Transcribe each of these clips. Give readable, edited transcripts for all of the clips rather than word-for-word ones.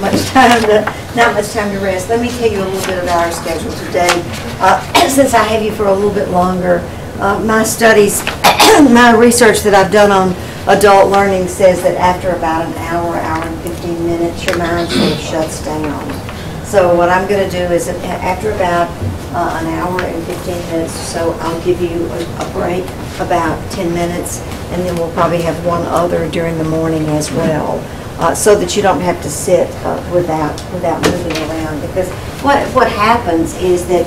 not much time to rest. Let me tell you a little bit about our schedule today. Since I have you for a little bit longer, my studies, my research that I've done on adult learning says that after about an hour and 15 minutes, your mind sort of shuts down. So what I'm going to do is after about an hour and 15 minutes or so, I'll give you a break, about 10 minutes, and then we'll probably have one other during the morning as well, so that you don't have to sit without moving around. Because what happens is that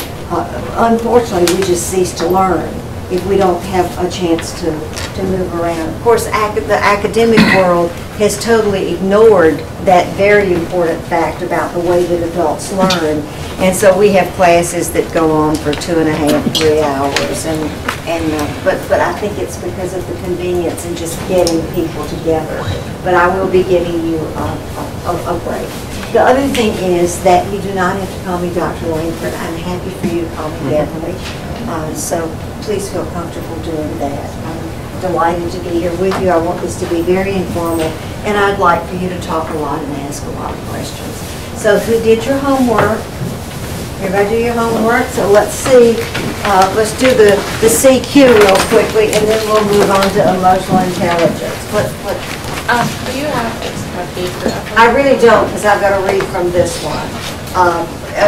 unfortunately we just cease to learn if we don't have a chance to move around. Of course, the academic world has totally ignored that very important fact about the way that adults learn. And so we have classes that go on for 2.5, 3 hours. But I think it's because of the convenience and just getting people together. But I will be giving you a break. The other thing is that you do not have to call me Dr. Langford. I'm happy for you to call me Beverly. So please feel comfortable doing that. I'm delighted to be here with you. I want this to be very informal, and I'd like for you to talk a lot and ask a lot of questions. So who did your homework? Everybody do your homework? So let's see. Let's do the CQ real quickly, and then we'll move on to emotional intelligence. Do you have extra paper? I really don't, because I've got to read from this one.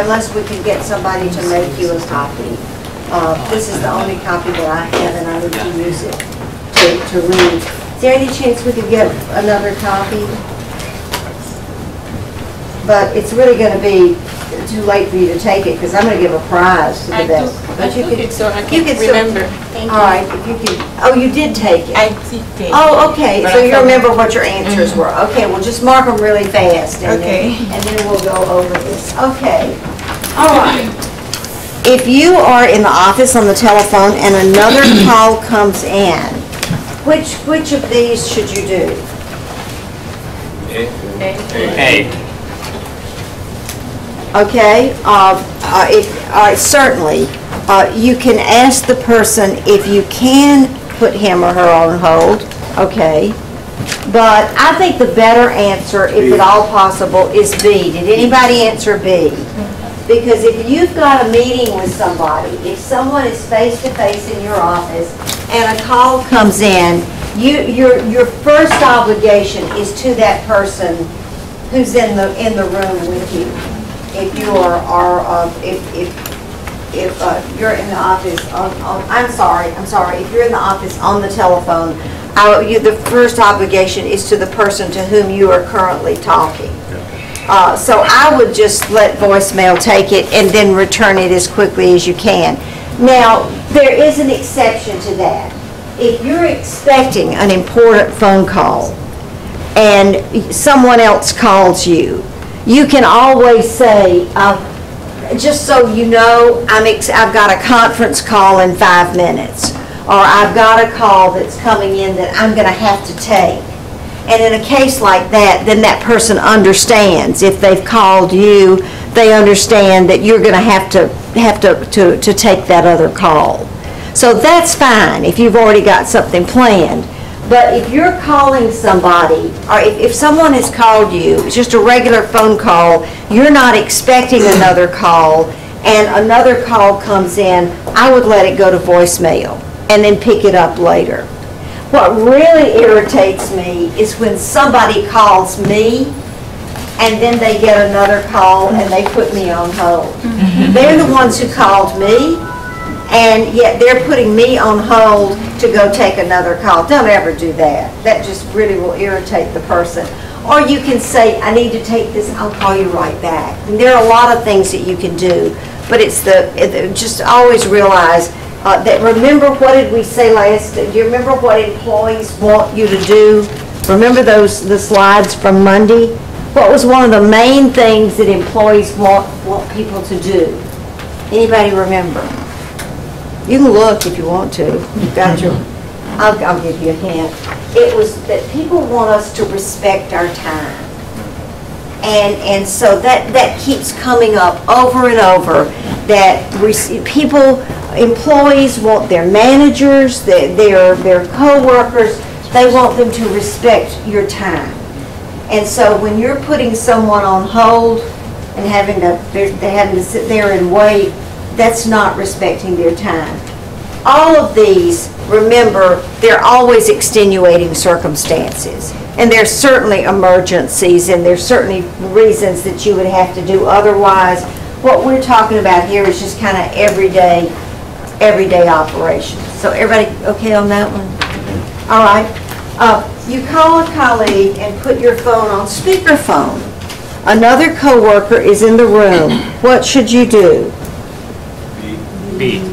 Unless we can get somebody to make you a copy. This is the only copy that I have, and I need to use it to read. Is there any chance we could get another copy? But it's really going to be too late for you to take it, because I'm going to give a prize to the best. I took it so I can remember. Thank you. All right, if you can. Oh, you did take it. I did take it. Oh, okay. So you remember what your answers were. Okay, well, just mark them really fast, and then we'll go over this. Okay. All right. If you are in the office on the telephone and another call comes in, which of these should you do? A. Okay. Certainly, you can ask the person if you can put him or her on hold. Okay. But I think the better answer, if at all possible, is B. Did anybody answer B? Because if you've got a meeting with somebody, if someone is face-to-face in your office and a call comes in, your first obligation is to that person who's in the room with you. If you if you're in the office I'm sorry. If you're in the office on the telephone, the first obligation is to the person to whom you are currently talking. So I would just let voicemail take it and then return it as quickly as you can. Now, there is an exception to that. If you're expecting an important phone call and someone else calls you, you can always say, just so you know, I've got a conference call in 5 minutes, or I've got a call that's coming in that I'm going to have to take. And in a case like that, then that person understands. If they've called you, they understand that you're going to have to take that other call. So that's fine if you've already got something planned. But if you're calling somebody, or if someone has called you, it's just a regular phone call, you're not expecting another call, and another call comes in, I would let it go to voicemail and then pick it up later. What really irritates me is when somebody calls me and then they get another call and they put me on hold. They're the ones who called me, and yet they're putting me on hold to go take another call. Don't ever do that. That just really will irritate the person. Or you can say, I need to take this, I'll call you right back. And there are a lot of things that you can do, but it's just always realize that remember, what did we say last? Do you remember what employees want you to do? Remember the slides from Monday? What was one of the main things that employees want people to do? Anybody remember? You can look if you want to. You've got your. I'll give you a hint. It was that people want us to respect our time, and so that keeps coming up over and over. That employees want their managers, their co-workers, they want them to respect your time. And so when you're putting someone on hold and they're having to sit there and wait, that's not respecting their time. All of these, remember, they're always extenuating circumstances. And there's certainly emergencies, and there's certainly reasons that you would have to do otherwise. What we're talking about here is just kind of everyday operations. So everybody okay on that one? All right. You call a colleague and put your phone on speakerphone. Another coworker is in the room. What should you do? Beep.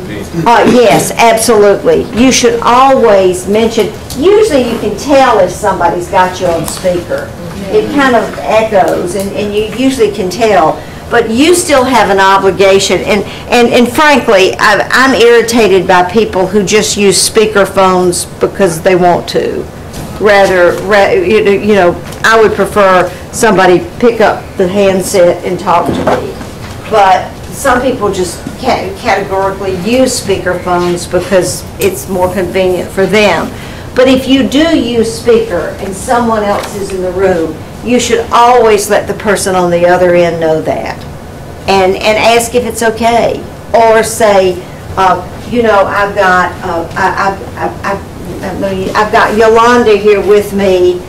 Yes, absolutely. You should always mention, usually you can tell if somebody's got you on speaker. It kind of echoes, and you usually can tell. But you still have an obligation, and frankly, I'm irritated by people who just use speaker phones because they want to. Rather, you know, I would prefer somebody pick up the handset and talk to me. But some people just categorically use speaker phones because it's more convenient for them. But if you do use speaker and someone else is in the room, you should always let the person on the other end know that. And ask if it's okay. Or say, you know, I've got Yolanda here with me,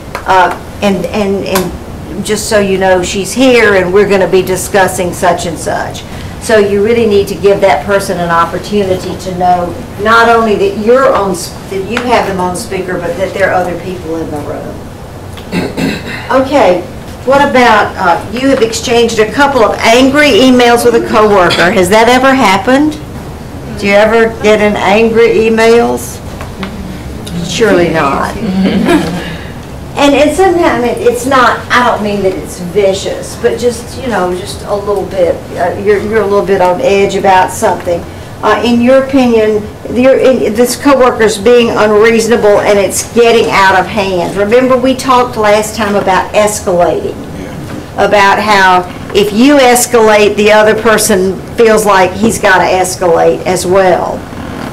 and just so you know, she's here, and we're going to be discussing such and such. So you really need to give that person an opportunity to know not only that that you have them on speaker, but that there are other people in the room. Okay, what about you have exchanged a couple of angry emails with a coworker? Has that ever happened? Do you ever get an angry emails? Surely not. And sometimes it's not, I don't mean that it's vicious, but just, you know, just a little bit, you're a little bit on edge about something. In your opinion, this coworker's being unreasonable and it's getting out of hand. Remember we talked last time about escalating, about how if you escalate, the other person feels like he's got to escalate as well.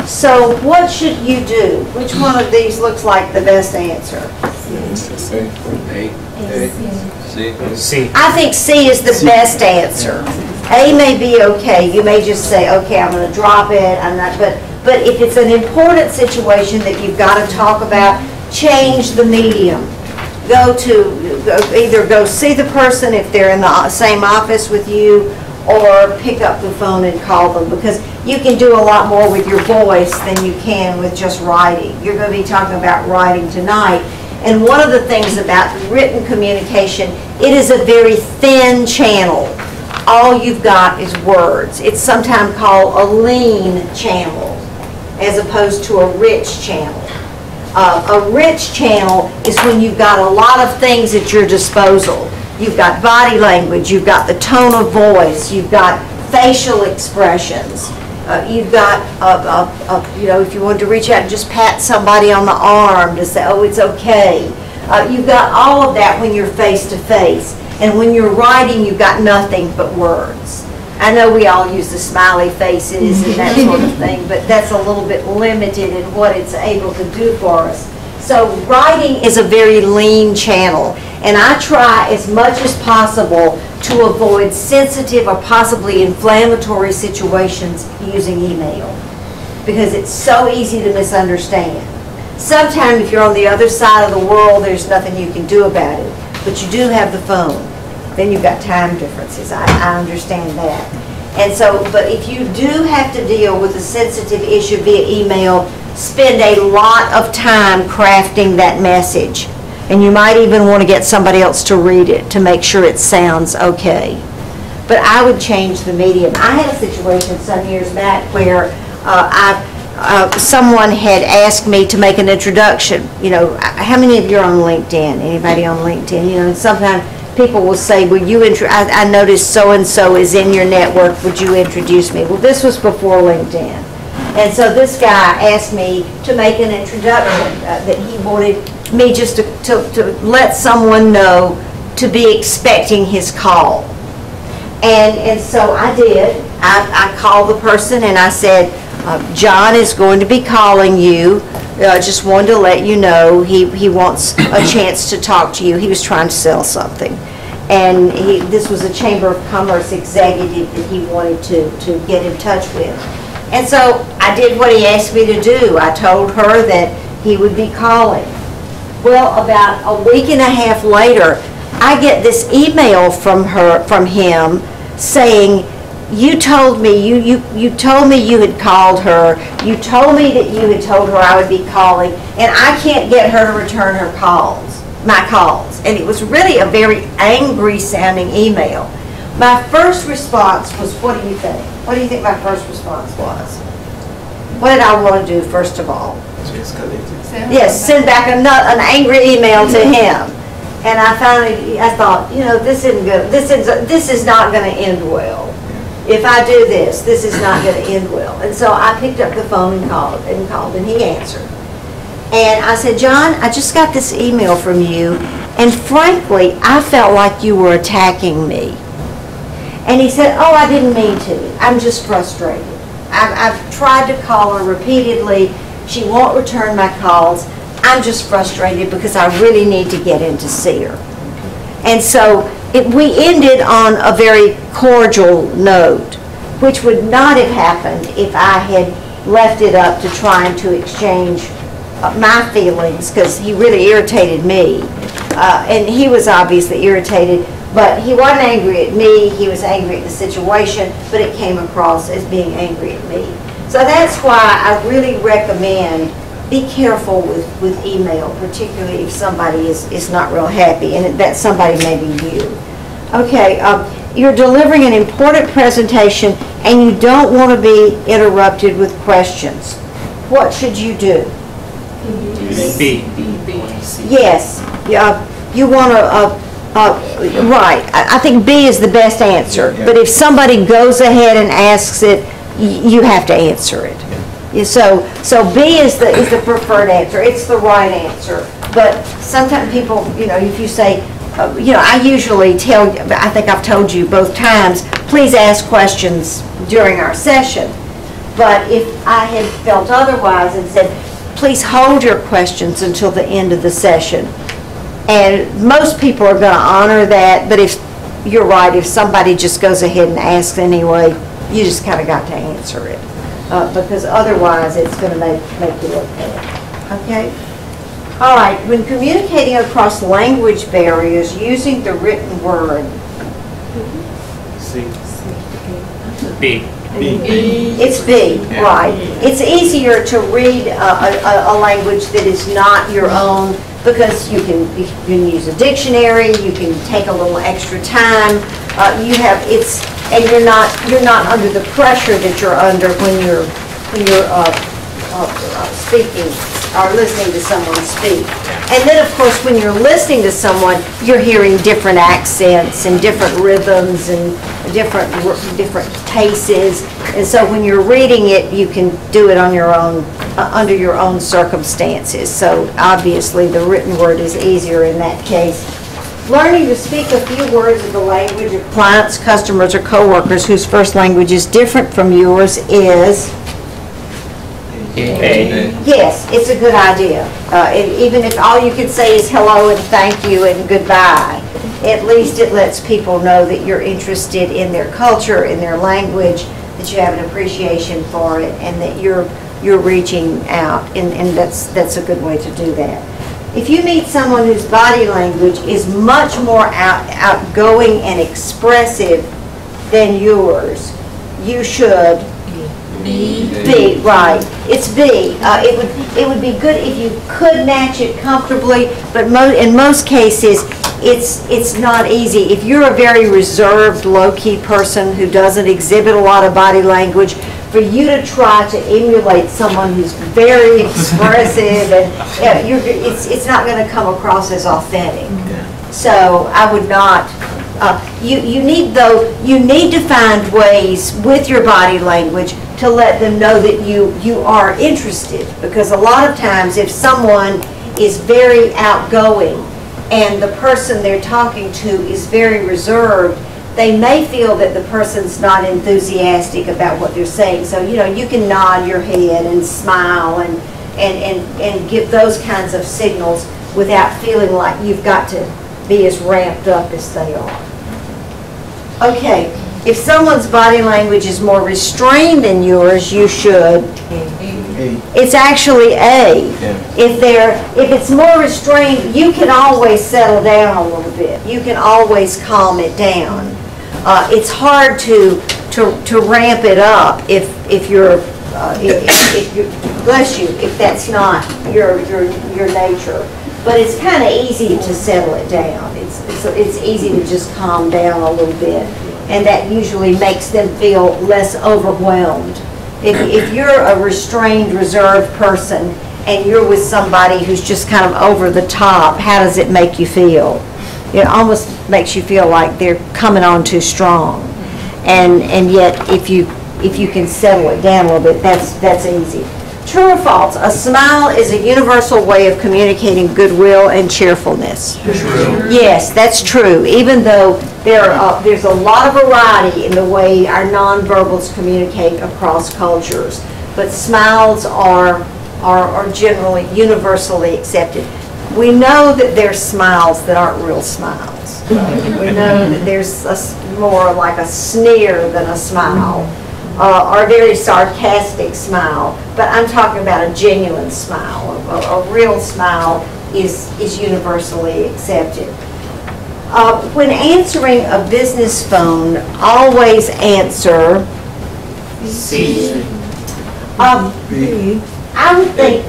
So what should you do? Which one of these looks like the best answer? C. I think C is the best answer. A may be okay. You may just say, okay, I'm going to drop it. I'm not. But if it's an important situation that you've got to talk about, change the medium. Either go see the person if they're in the same office with you, or pick up the phone and call them, because you can do a lot more with your voice than you can with just writing. You're going to be talking about writing tonight. And one of the things about written communication, it is a very thin channel. All you've got is words. It's sometimes called a lean channel as opposed to a rich channel. A rich channel is when you've got a lot of things at your disposal. You've got body language, you've got the tone of voice, you've got facial expressions. You've got, you know, if you wanted to reach out and just pat somebody on the arm to say, oh, it's okay. You've got all of that when you're face to face. And when you're writing, you've got nothing but words. I know we all use the smiley faces and that sort of thing, but that's a little bit limited in what it's able to do for us. So writing is a very lean channel. And I try as much as possible to avoid sensitive or possibly inflammatory situations using email, because it's so easy to misunderstand. Sometimes if you're on the other side of the world, there's nothing you can do about it, but you do have the phone. Then you've got time differences. I understand that. And so, but if you do have to deal with a sensitive issue via email, spend a lot of time crafting that message. And you might even want to get somebody else to read it to make sure it sounds okay. But I would change the medium. I had a situation some years back where someone had asked me to make an introduction. You know, how many of you are on LinkedIn? Anybody on LinkedIn? You know, and sometimes people will say, will you I noticed so-and-so is in your network, would you introduce me? Well, this was before LinkedIn. And so this guy asked me to make an introduction that he wanted me just to let someone know to be expecting his call. And so I did. I called the person and I said, John is going to be calling you. Just wanted to let you know he wants a chance to talk to you. He was trying to sell something. And this was a Chamber of Commerce executive that he wanted to get in touch with. And so I did what he asked me to do. I told her that he would be calling. Well, about a week and a half later, I get this email from him saying, you told me you told me you had called her. You told me that you had told her I would be calling, and I can't get her to return her calls, my calls. And it was really a very angry sounding email. My first response was, what do you think? What do you think my first response was? What did I want to do first of all? Yes, send back an angry email to him. And I thought, you know, this isn't good. This is not going to end well. If I do this, this is not going to end well. And so I picked up the phone and called, and he answered. And I said, John, I just got this email from you, and frankly, I felt like you were attacking me. And he said, oh, I didn't mean to. I'm just frustrated. I've tried to call her repeatedly. She won't return my calls. I'm just frustrated because I really need to get in to see her. And so we ended on a very cordial note, which would not have happened if I had left it up to trying to exchange my feelings, because he really irritated me. And he was obviously irritated, but he wasn't angry at me. He was angry at the situation, but it came across as being angry at me. So that's why I really recommend be careful with email, particularly if somebody is not real happy, and that somebody may be you. Okay, you're delivering an important presentation and you don't want to be interrupted with questions. What should you do? B. Yes, you want to, right. I think B is the best answer, but if somebody goes ahead and asks it, you have to answer it. So B is the preferred answer. It's the right answer. But sometimes people, you know, if you say, you know, I usually tell, I think I've told you both times, please ask questions during our session. But if I had felt otherwise and said, please hold your questions until the end of the session. And most people are going to honor that, but if you're right, if somebody just goes ahead and asks anyway, you just kind of got to answer it. Because otherwise it's going to make you look bad. Okay? All right, when communicating across language barriers using the written word. C. B. It's B, right. It's easier to read a language that is not your own because you can use a dictionary, you can take a little extra time. And you're not under the pressure that you're under when you're speaking or listening to someone speak. And then, of course, when you're listening to someone, you're hearing different accents and different rhythms and different paces. And so when you're reading it, you can do it on your own, under your own circumstances. So obviously, the written word is easier in that case. Learning to speak a few words of the language of clients, customers, or coworkers whose first language is different from yours is? A. Yes, it's a good idea. Even if all you can say is hello and thank you and goodbye, at least it lets people know that you're interested in their culture, in their language, that you have an appreciation for it, and that you're reaching out, and that's a good way to do that. If you meet someone whose body language is much more outgoing and expressive than yours, you should B, right. It's B. It would be good if you could match it comfortably, but in most cases, it's not easy. If you're a very reserved, low-key person who doesn't exhibit a lot of body language, for you to try to emulate someone who's very expressive, and it's not going to come across as authentic. So I would not. You need to find ways with your body language to let them know that you are interested, because a lot of times if someone is very outgoing and the person they're talking to is very reserved, they may feel that the person's not enthusiastic about what they're saying. So, you know, you can nod your head and smile and give those kinds of signals without feeling like you've got to be as ramped up as they are. Okay, if someone's body language is more restrained than yours, you should. It's actually A. If it's more restrained, you can always settle down a little bit. You can always calm it down. It's hard to ramp it up if you're bless you, if that's not your nature. But it's kind of easy to settle it down. It's easy to just calm down a little bit, and that usually makes them feel less overwhelmed. If you're a restrained, reserved person and you're with somebody who's just kind of over the top, how does it make you feel? It almost makes you feel like they're coming on too strong. And yet, if you can settle it down a little bit, that's easy. True or false? A smile is a universal way of communicating goodwill and cheerfulness. True. Yes, that's true. Even though there's a lot of variety in the way our nonverbals communicate across cultures, but smiles are generally universally accepted. We know that there's smiles that aren't real smiles. We know that there's more like a sneer than a smile. Or a very sarcastic smile, but I'm talking about a genuine smile. A real smile is universally accepted. When answering a business phone, always answer C. I would think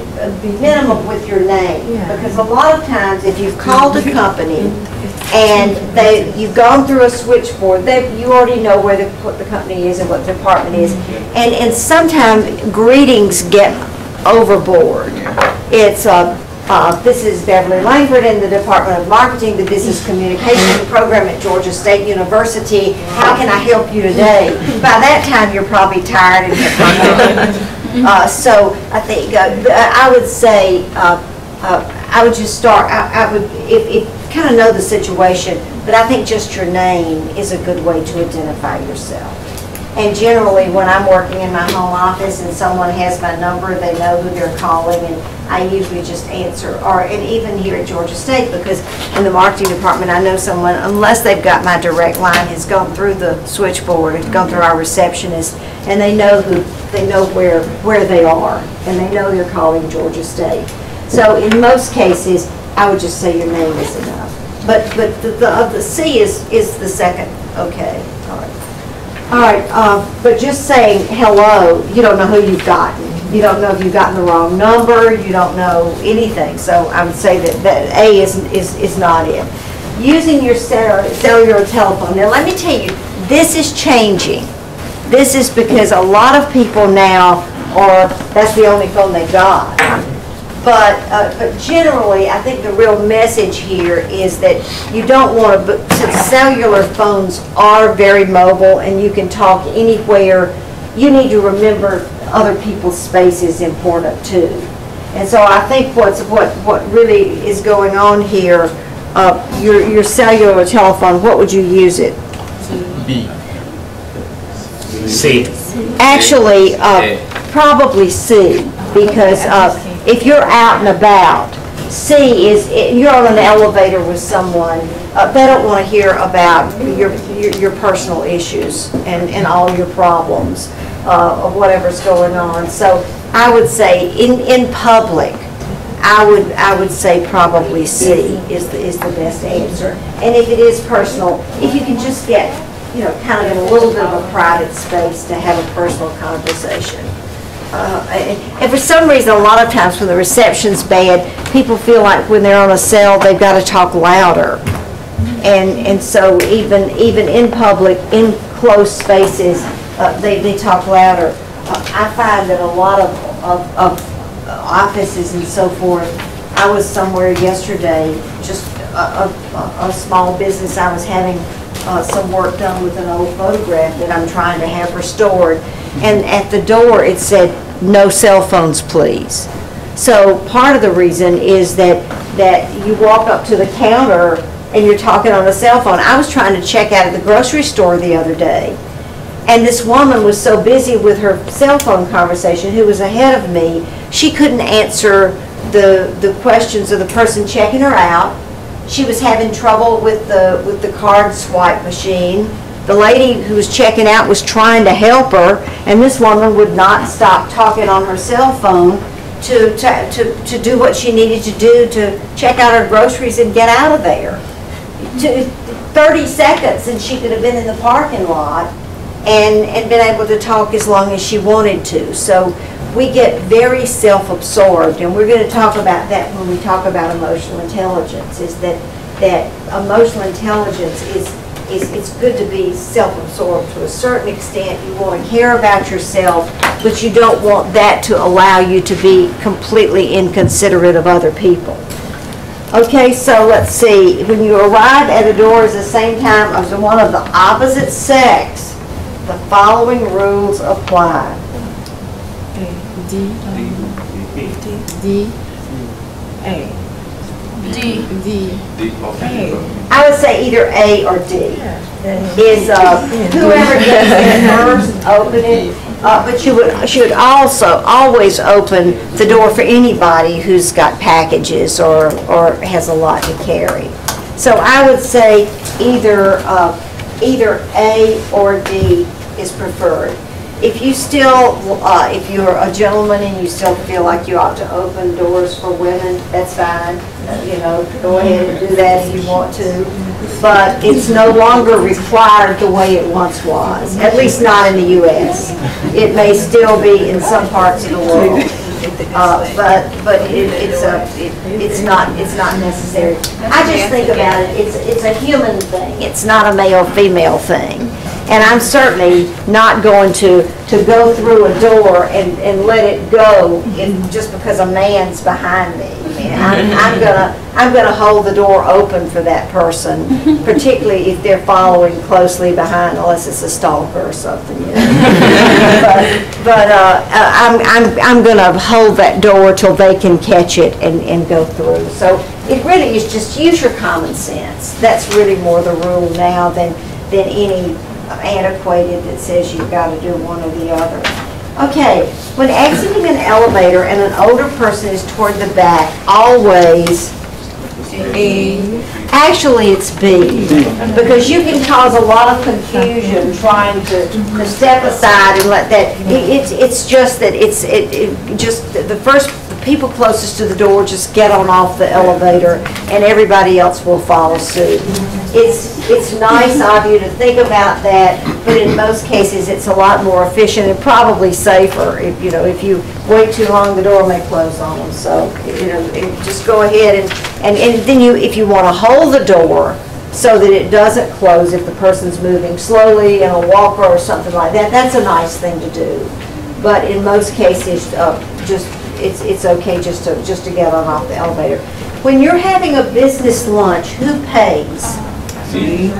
minimum with your name, because a lot of times if you've called a company and you've gone through a switchboard, you already know where the company is and what the department is, and sometimes greetings get overboard. It's this is Beverly Langford in the Department of Marketing, the Business Communication Program at Georgia State University. How can I help you today? By that time, you're probably tired and so I think I would say I would just start. I would if kind of know the situation, but I think just your name is a good way to identify yourself. And generally, when I'm working in my home office and someone has my number, they know who they're calling, and I usually just answer. And even here at Georgia State, because in the marketing department, I know someone, unless they've got my direct line, has gone through the switchboard, has gone through our receptionist, and they know where they are, and they know they're calling Georgia State. So in most cases, I would just say your name is enough. But the C is the second. Okay, all right. All right, but just saying hello, you don't know who you've gotten. You don't know if you've gotten the wrong number. You don't know anything. So I would say that A is not it. Using your cellular telephone. Now let me tell you, this is changing. This is because a lot of people now that's the only phone they got. But generally, I think the real message here is that you don't want to, since cellular phones are very mobile and you can talk anywhere, you need to remember other people's space is important too. And so I think what really is going on here, your cellular telephone, what would you use it? B. C. Actually, probably C, because if you're out and about, C is you're on an elevator with someone. They don't want to hear about your personal issues and all your problems of whatever's going on. So I would say in public, I would say probably C is the best answer. And if it is personal, if you can just get kind of in a little bit of a private space to have a personal conversation. And for some reason, a lot of times when the reception's bad, people feel like when they're on a cell, they've got to talk louder. And so even in public, in close spaces, they talk louder. I find that a lot of offices and so forth, I was somewhere yesterday, just a small business. I was having some work done with an old photograph that I'm trying to have restored. And at the door it said, "No cell phones, please." So part of the reason is that you walk up to the counter and you're talking on a cell phone. I was trying to check out of the grocery store the other day, and this woman was so busy with her cell phone conversation, who was ahead of me, she couldn't answer the questions of the person checking her out. She was having trouble with the card swipe machine. The lady who was checking out was trying to help her, and this woman would not stop talking on her cell phone to do what she needed to do to check out her groceries and get out of there. 30 seconds, and she could have been in the parking lot and been able to talk as long as she wanted to. So we get very self-absorbed, and we're going to talk about that when we talk about emotional intelligence, is that emotional intelligence is it's good to be self-absorbed to a certain extent. You want to care about yourself, but you don't want that to allow you to be completely inconsiderate of other people. Okay, so let's see. When you arrive at a door at the same time as one of the opposite sex, the following rules apply. D. I would say either A or D. Is whoever gets in first, open it. But you should also always open the door for anybody who's got packages or has a lot to carry. So I would say either A or D is preferred. If you still, if you're a gentleman and you still feel like you ought to open doors for women, that's fine. You know, go ahead and do that if you want to. But it's no longer required the way it once was, at least not in the U.S. It may still be in some parts of the world, but it's not necessary. I just think about it. It's a human thing. It's not a male-female thing. And I'm certainly not going to go through a door and let it go just because a man's behind me. I'm gonna hold the door open for that person, particularly if they're following closely behind, unless it's a stalker or something. You know? I'm gonna hold that door till they can catch it and go through. So it really is just use your common sense. That's really more the rule now than any antiquated that says you've got to do one or the other. Okay, when exiting an elevator and an older person is toward the back, always A. Actually, it's B, because you can cause a lot of confusion trying to step aside and let that. It's just that the people closest to the door just get on off the elevator, and everybody else will follow suit. It's nice of you to think about that, but in most cases it's a lot more efficient and probably safer. If you wait too long, the door may close on them. So just go ahead and then if you want to hold the door so that it doesn't close if the person's moving slowly in a walker or something like that, that's a nice thing to do. But in most cases, it's okay just to get on off the elevator. When you're having a business lunch, who pays? D.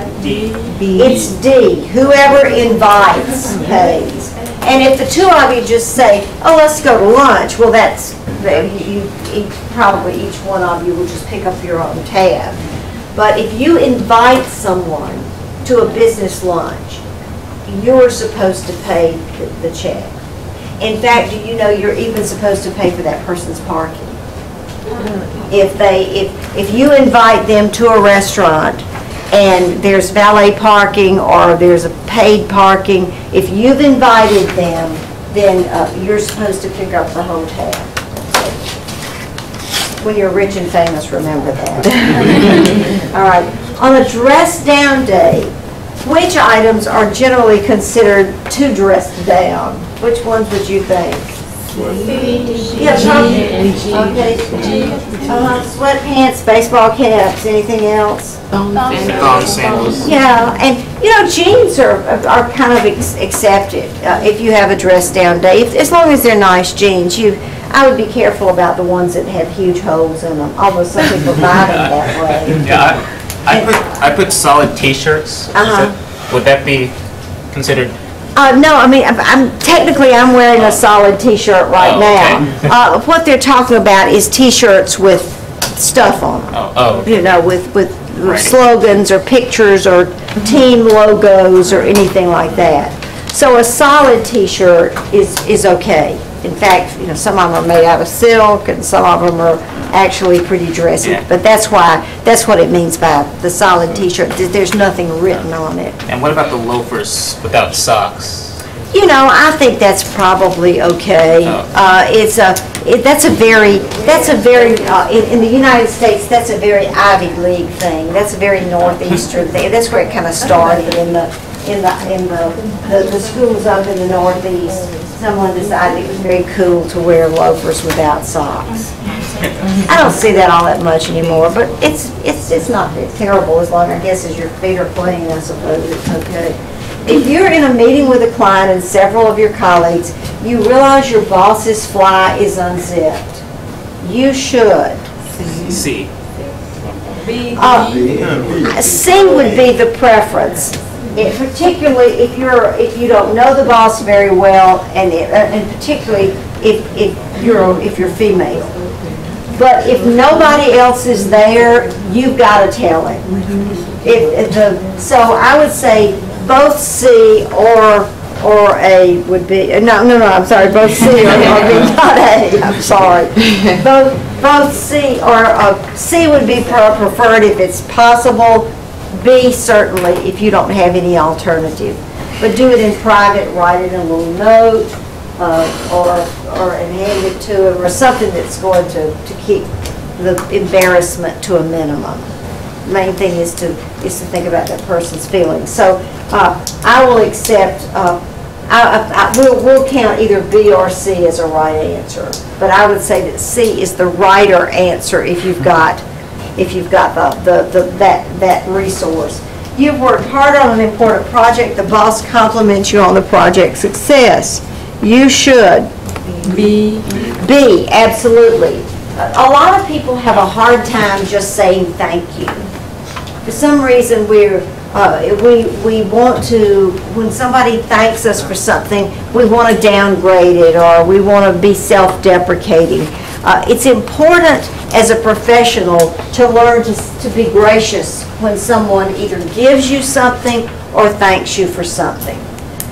It's D. Whoever invites pays. And if the two of you just say, "Oh, let's go to lunch," well, that's probably each one of you will just pick up your own tab. But if you invite someone to a business lunch, you're supposed to pay the check. In fact, do you know you're even supposed to pay for that person's parking? If you invite them to a restaurant and there's valet parking or there's a paid parking, if you've invited them, then you're supposed to pick up the whole tab. When you're rich and famous, remember that. All right. On a dress down day, which items are generally considered too dressed down? Which ones would you think? Yeah, okay. Sweatpants, baseball caps, anything else? Thong sandals. Yeah, and jeans are kind of accepted if you have a dress down day, as long as they're nice jeans. I would be careful about the ones that have huge holes in them, although some people buy them that way. Yeah, I put solid T-shirts. Would that be considered? No, I mean, I'm wearing a solid T-shirt right now. What they're talking about is T-shirts with stuff on them. Okay. With slogans or pictures or team logos or anything like that. So a solid T-shirt is okay. In fact, some of them are made out of silk and some of them are actually pretty dressy. Yeah. But that's what it means by the solid T-shirt. There's nothing written on it. And what about the loafers without socks? I think that's probably okay. That's a very in the United States, that's a very Ivy League thing. That's a very Northeastern thing. That's where it kind of started in the schools up in the Northeast. Someone decided it was very cool to wear loafers without socks. I don't see that all that much anymore, but it's not terrible as long, I guess, as your feet are clean. I suppose it's okay. If you're in a meeting with a client and several of your colleagues, you realize your boss's fly is unzipped. You should. C. C would be the preference. Particularly if you don't know the boss very well, and particularly if you're female. But if nobody else is there, you've got to tell him. So I would say both C or A would be no. I'm sorry. Both C or B, not A. I'm sorry. Both C or C would be preferred if it's possible. B, certainly, if you don't have any alternative. But do it in private, write it in a little note, and hand it to him, or something that's going to keep the embarrassment to a minimum. The main thing is to think about that person's feelings. So I will accept, we'll count either B or C as a right answer. But I would say that C is the righter answer if you've got that resource. You've worked hard on an important project. The boss compliments you on the project success. You should. B, absolutely. A lot of people have a hard time just saying thank you. For some reason, we want to, when somebody thanks us for something, we want to downgrade it or we want to be self-deprecating. It's important as a professional to learn to be gracious when someone either gives you something or thanks you for something.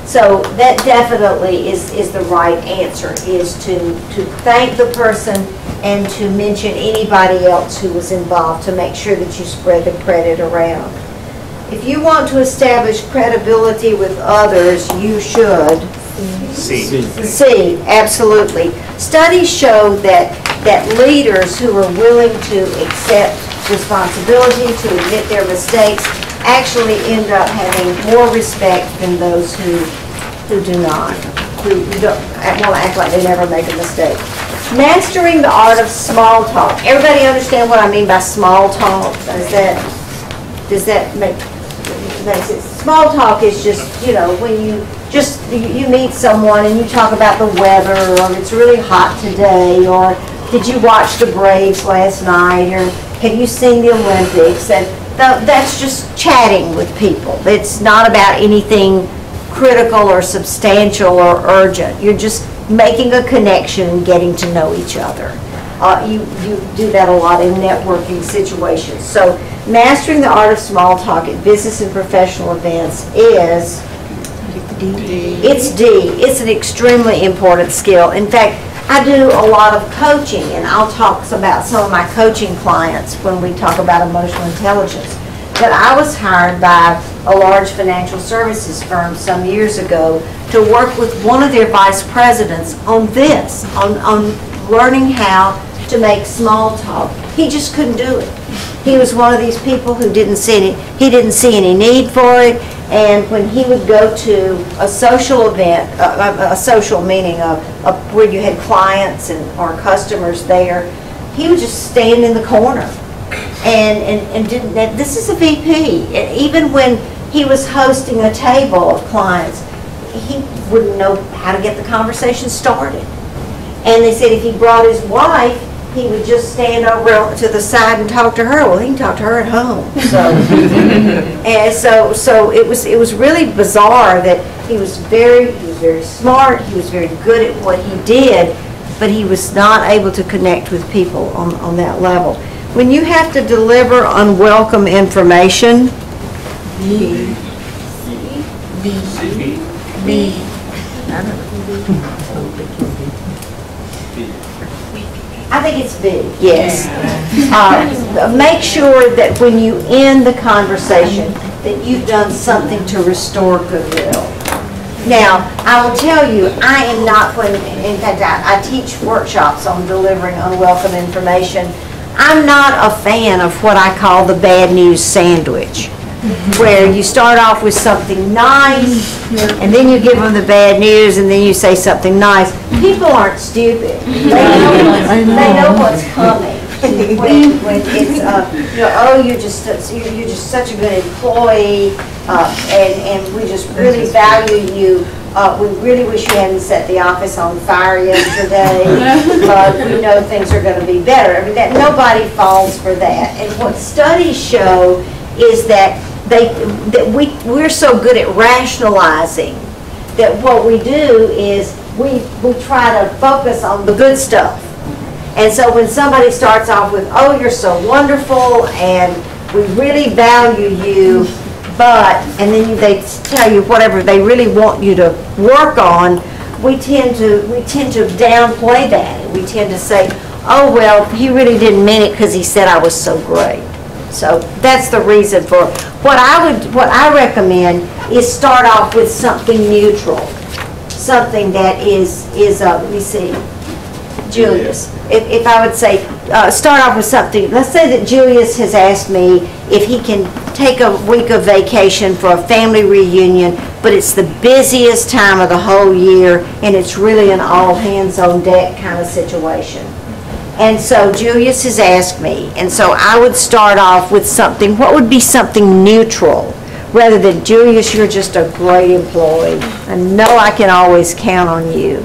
So that definitely is the right answer, is to thank the person and to mention anybody else who was involved to make sure that you spread the credit around. If you want to establish credibility with others, you should. C, absolutely. Studies show that leaders who are willing to accept responsibility, to admit their mistakes, actually end up having more respect than those who do not, who won't act like they never make a mistake. Mastering the art of small talk. Everybody understand what I mean by small talk? Does that make sense? Small talk is just, when you meet someone and you talk about the weather, or it's really hot today, or did you watch the Braves last night, or have you seen the Olympics? And that's just chatting with people. It's not about anything critical or substantial or urgent. You're just making a connection and getting to know each other. You do that a lot in networking situations. So mastering the art of small talk at business and professional events is It's D. It's an extremely important skill. In fact, I do a lot of coaching, and I'll talk about some of my coaching clients when we talk about emotional intelligence. But I was hired by a large financial services firm some years ago to work with one of their vice presidents on this, on learning how to make small talk. He just couldn't do it. He was one of these people who didn't see any need for it. And when he would go to a social event, a social meeting where you had clients or customers there, he would just stand in the corner and didn't. This is a VP, and even when he was hosting a table of clients, he wouldn't know how to get the conversation started. And they said if he brought his wife, he would just stand over to the side and talk to her. Well, he can talk to her at home. So it was really bizarre that he was very smart. He was very good at what he did, but he was not able to connect with people on that level. when you have to deliver unwelcome information, B. I think it's B, yes. Make sure that when you end the conversation, that you've done something to restore goodwill. Now, I will tell you, I am not, in fact, I teach workshops on delivering unwelcome information. I'm not a fan of what I call the bad news sandwich, where you start off with something nice, and then you give them the bad news, and then you say something nice. People aren't stupid. They know what's coming. when it's oh, you're just such a good employee, and we just really value you. We really wish you hadn't set the office on fire yesterday, but we know things are going to be better. I mean, that nobody falls for that. And what studies show is that we're so good at rationalizing that what we do is we try to focus on the good stuff. And so when somebody starts off with, oh, you're so wonderful and we really value you, but, and then they tell you whatever they really want you to work on, we tend to downplay that. We tend to say, oh, well, he really didn't mean it because he said I was so great. So that's the reason for what I recommend is start off with something neutral, something that is let me see, Julius. If I would say start off with something, let's say that Julius has asked me if he can take a week of vacation for a family reunion, but it's the busiest time of the whole year and it's really an all hands on deck kind of situation. And so Julius has asked me, and so I would start off with something, what would be something neutral, rather than, Julius, you're just a great employee. I know I can always count on you.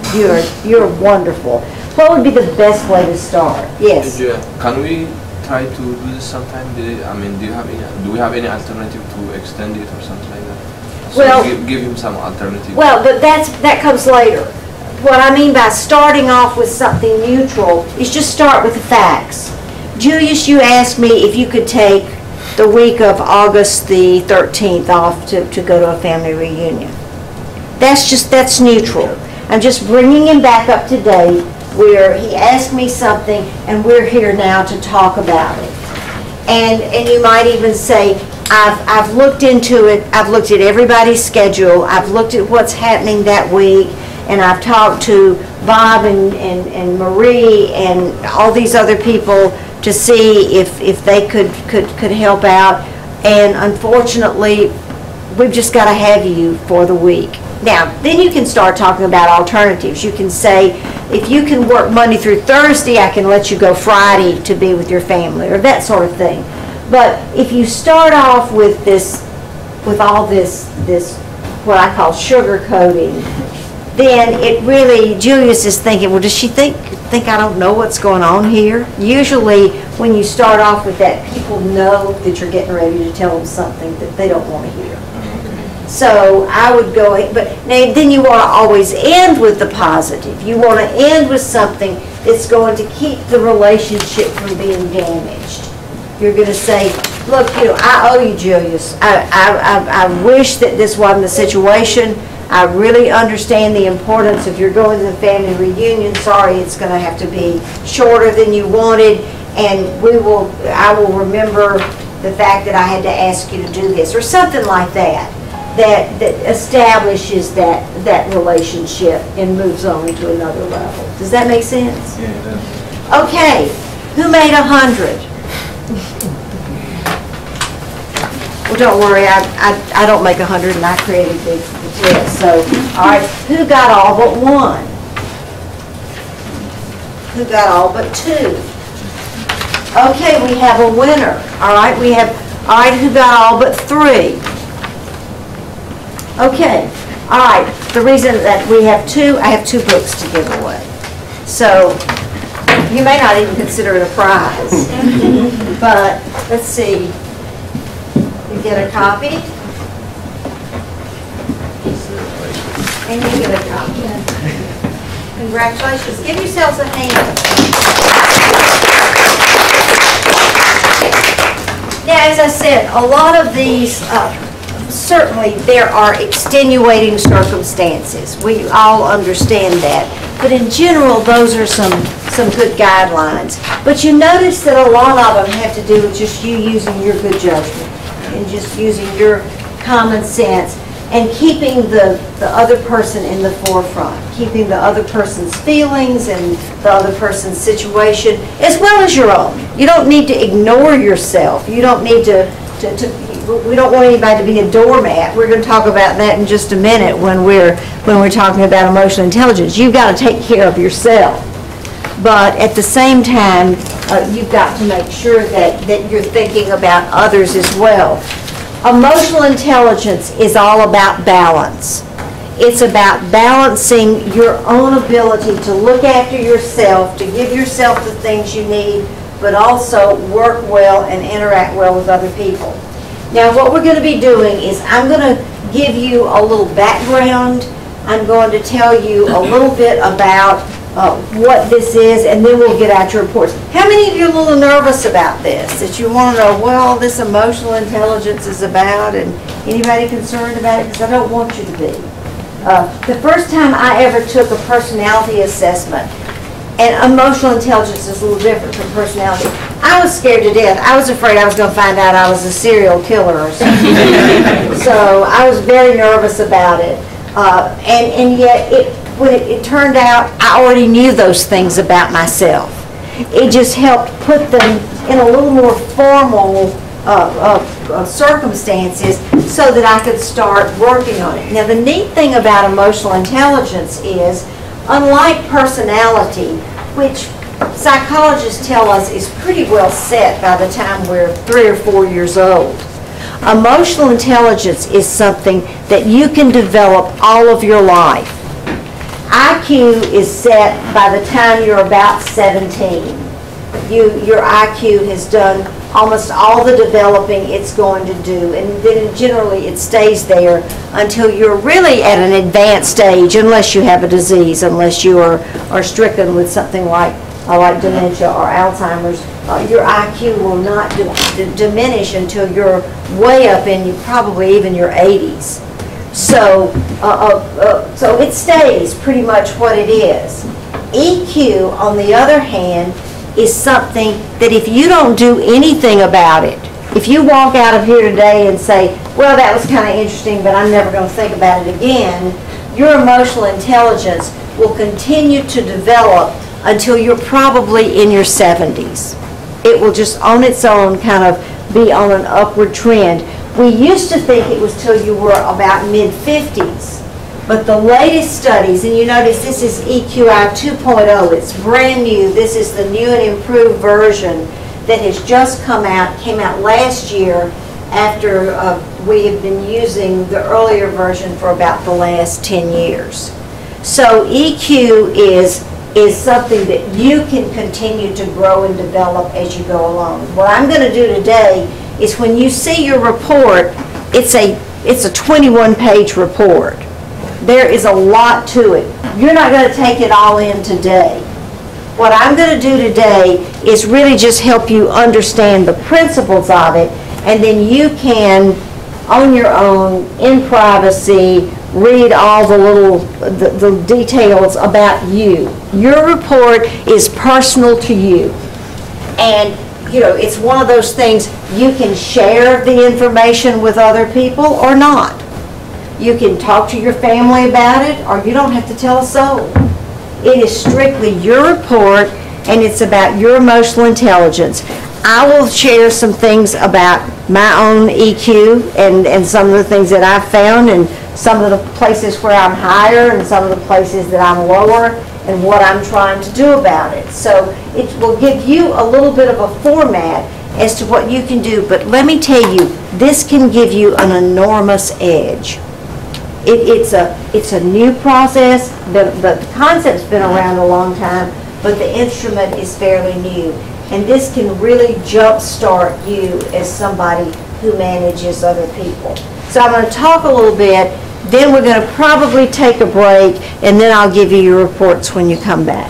You're wonderful. What would be the best way to start? Yes? Can we try to do this sometime? I mean, do we have any alternative to extend it or something like that? So well, give him some alternative. Well, but that comes later. What I mean by starting off with something neutral is just start with the facts. Julius, you asked me if you could take the week of August the 13th off to go to a family reunion. That's neutral. I'm just bringing him back up to date where he asked me something and we're here now to talk about it. And you might even say, I've looked into it, I've looked at everybody's schedule, I've looked at what's happening that week, and I've talked to Bob and Marie and all these other people to see if they could help out. And unfortunately, we've just got to have you for the week. Now, then you can start talking about alternatives. You can say, if you can work Monday through Thursday, I can let you go Friday to be with your family, or that sort of thing. But if you start off with all this what I call sugarcoating, then it really, Julius is thinking, well, does she think I don't know what's going on here? Usually, when you start off with that, people know that you're getting ready to tell them something that they don't want to hear. So I would go, but then you want to always end with the positive. You want to end with something that's going to keep the relationship from being damaged. You're going to say, look, I owe you, Julius. I wish that this wasn't the situation. I really understand the importance if you're going to the family reunion. Sorry, it's going to have to be shorter than you wanted, and I will remember the fact that I had to ask you to do this, or something like that, that establishes that relationship and moves on to another level. Does that make sense? Yeah, it does. Okay, who made 100? Well, don't worry, I don't make 100, and I created the test. So, all right, who got all but 1? Who got all but 2? Okay, we have a winner. All right, who got all but 3? Okay, all right, the reason that we have 2, I have 2 books to give away. So, you may not even consider it a prize, but let's see. You get a copy, and you get a copy. Congratulations. Give yourselves a hand. Now, as I said, a lot of these, certainly there are extenuating circumstances. We all understand that. But in general, those are some good guidelines. But you notice that a lot of them have to do with just you using your good judgment and just using your common sense and keeping the other person in the forefront, keeping the other person's feelings and the other person's situation as well as your own. You don't need to ignore yourself. You don't need to we don't want anybody to be a doormat. We're going to talk about that in just a minute when we're talking about emotional intelligence. You've got to take care of yourself. But at the same time, you've got to make sure that you're thinking about others as well. Emotional intelligence is all about balance. It's about balancing your own ability to look after yourself, to give yourself the things you need, but also work well and interact well with other people. Now, what we're going to be doing is I'm going to give you a little background. I'm going to tell you a little bit about what this is, and then we'll get out your reports. How many of you are a little nervous about this, that you want to know, well, this emotional intelligence is about, and anybody concerned about it? Because I don't want you to be. The first time I ever took a personality assessment, and emotional intelligence is a little different from personality, I was scared to death. I was afraid I was going to find out I was a serial killer or something. So I was very nervous about it. And yet, when it turned out, I already knew those things about myself. It just helped put them in a little more formal circumstances so that I could start working on it. Now, the neat thing about emotional intelligence is, unlike personality, which psychologists tell us is pretty well set by the time we're 3 or 4 years old, emotional intelligence is something that you can develop all of your life. IQ is set by the time you're about 17. Your IQ has done almost all the developing it's going to do, and then generally it stays there until you're really at an advanced stage, unless you have a disease, unless you are stricken with something like dementia or Alzheimer's. Your IQ will not diminish until you're way up in probably even your 80s. So it stays pretty much what it is. EQ, on the other hand, is something that if you don't do anything about it, if you walk out of here today and say, well, that was kind of interesting, but I'm never going to think about it again, your emotional intelligence will continue to develop until you're probably in your 70s. It will just on its own kind of be on an upward trend. We used to think it was till you were about mid-50s. But the latest studies, and you notice this is EQI 2.0, it's brand new. This is the new and improved version that has just came out last year after we have been using the earlier version for about the last 10 years. So EQ is something that you can continue to grow and develop as you go along. What I'm going to do today is when you see your report, it's a 21-page report. There is a lot to it. You're not going to take it all in today. What I'm going to do today is really just help you understand the principles of it, and then you can, on your own, in privacy, read all the details about you. Your report is personal to you. And, you know, it's one of those things you can share the information with other people or not. You can talk to your family about it, or you don't have to tell a soul. It is strictly your report, and it's about your emotional intelligence. I will share some things about my own EQ and some of the things that I've found, and some of the places where I'm higher and some of the places that I'm lower, and what I'm trying to do about it. So it will give you a little bit of a format as to what you can do. But let me tell you, this can give you an enormous edge. It's a new process. The concept's been around a long time, but the instrument is fairly new. And this can really jumpstart you as somebody who manages other people. So I'm going to talk a little bit, then we're going to probably take a break, and then I'll give you your reports when you come back.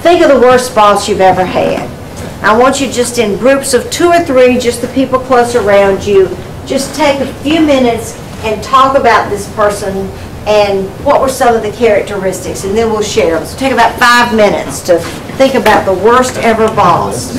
Think of the worst boss you've ever had. I want you just in groups of 2 or 3, just the people close around you, just take a few minutes and talk about this person and what were some of the characteristics, and then we'll share them. So take about 5 minutes to think about the worst ever boss.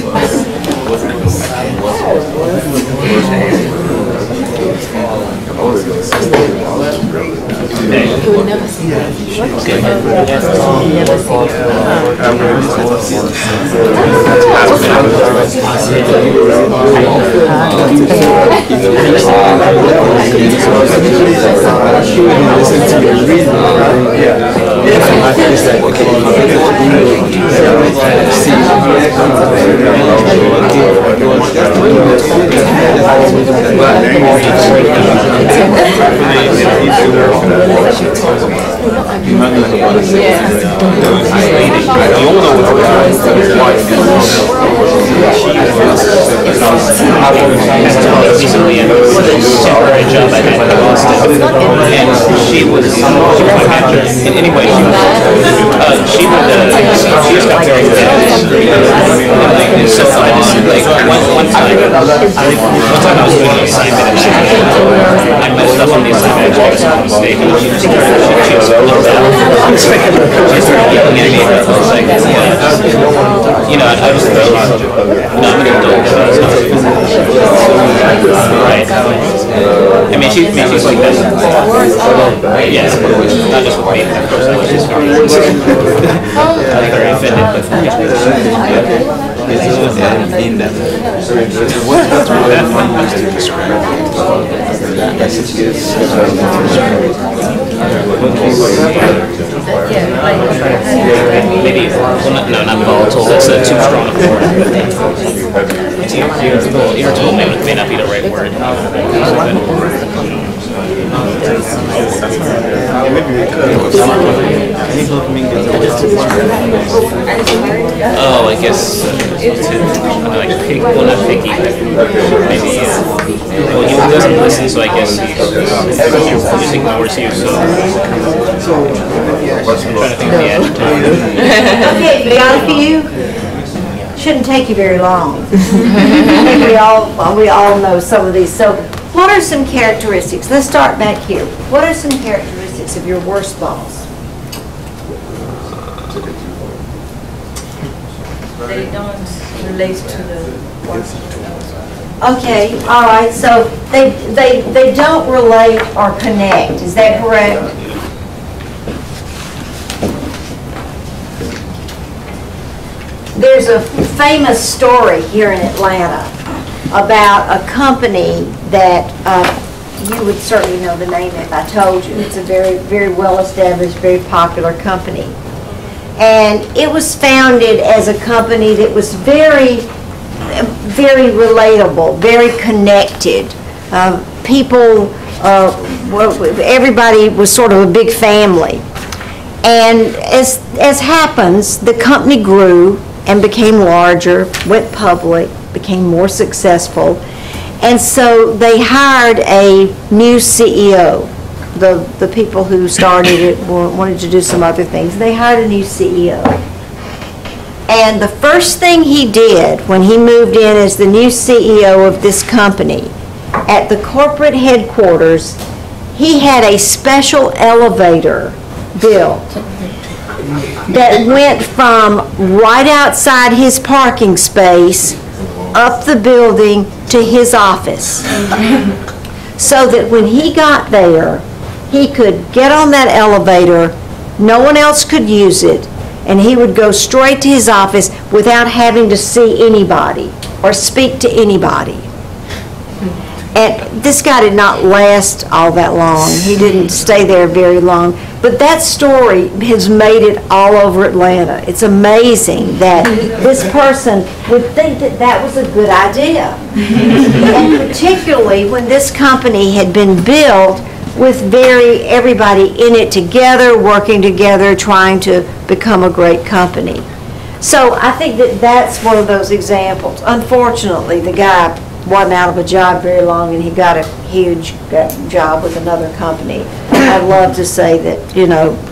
Recently, a temporary job I had in Boston, and she was my manager. Anyway, she just got very good at it. So I just one time I was doing an assignment, and I messed up on the assignment. I was on mistake, and she was a little bit. She started yelling at me. I was like, I was thinking, no, I'm gonna do it. Right. I mean, she's like that. Yes, not just with me, of course. I was just very offended, but maybe, no, not volatile. That's too strong a word. Irritable may not be the right word. Oh, I guess like picky. Well, not picky, but maybe. Well, he doesn't listen, so I guess he just ignores you. So I'm trying to think of the adjective. Okay, we got a few. Shouldn't take you very long. I think we all know some of these. So, what are some characteristics? Let's start back here. What are some characteristics of your worst boss? They don't relate to the work. Okay, all right. So they don't relate or connect. Is that correct? There's a famous story here in Atlanta about a company that you would certainly know the name if I told you. It's a very, very well-established, very popular company. And it was founded as a company that was very, very relatable, very connected. People, everybody was sort of a big family. And as happens, the company grew and became larger, went public, became more successful. And so they hired a new CEO. The people who started it wanted to do some other things. They hired a new CEO. And the first thing he did when he moved in as the new CEO of this company, at the corporate headquarters, he had a special elevator built that went from right outside his parking space up the building to his office. So that when he got there, he could get on that elevator, no one else could use it, and he would go straight to his office without having to see anybody or speak to anybody. And this guy did not last all that long. He didn't stay there very long. But that story has made it all over Atlanta. It's amazing that this person would think that that was a good idea. And particularly when this company had been built with everybody in it together, working together, trying to become a great company. So I think that that's one of those examples. Unfortunately, the guy wasn't out of a job very long, and he got a huge job with another company. I'd love to say that,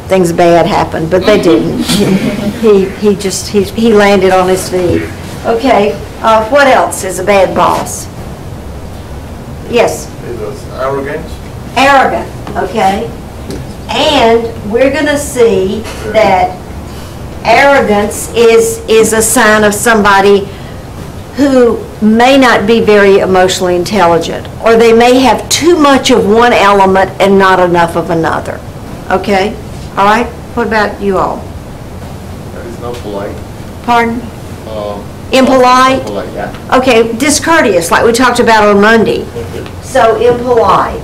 things bad happened, but they didn't. He landed on his feet. Okay, what else is a bad boss? Yes? It was arrogance. Arrogant, okay? And we're going to see that arrogance is a sign of somebody who may not be very emotionally intelligent, or they may have too much of one element and not enough of another. Okay? All right? What about you all? That is not polite. Pardon? Impolite? Polite, yeah. Okay, discourteous, like we talked about on Monday. So impolite.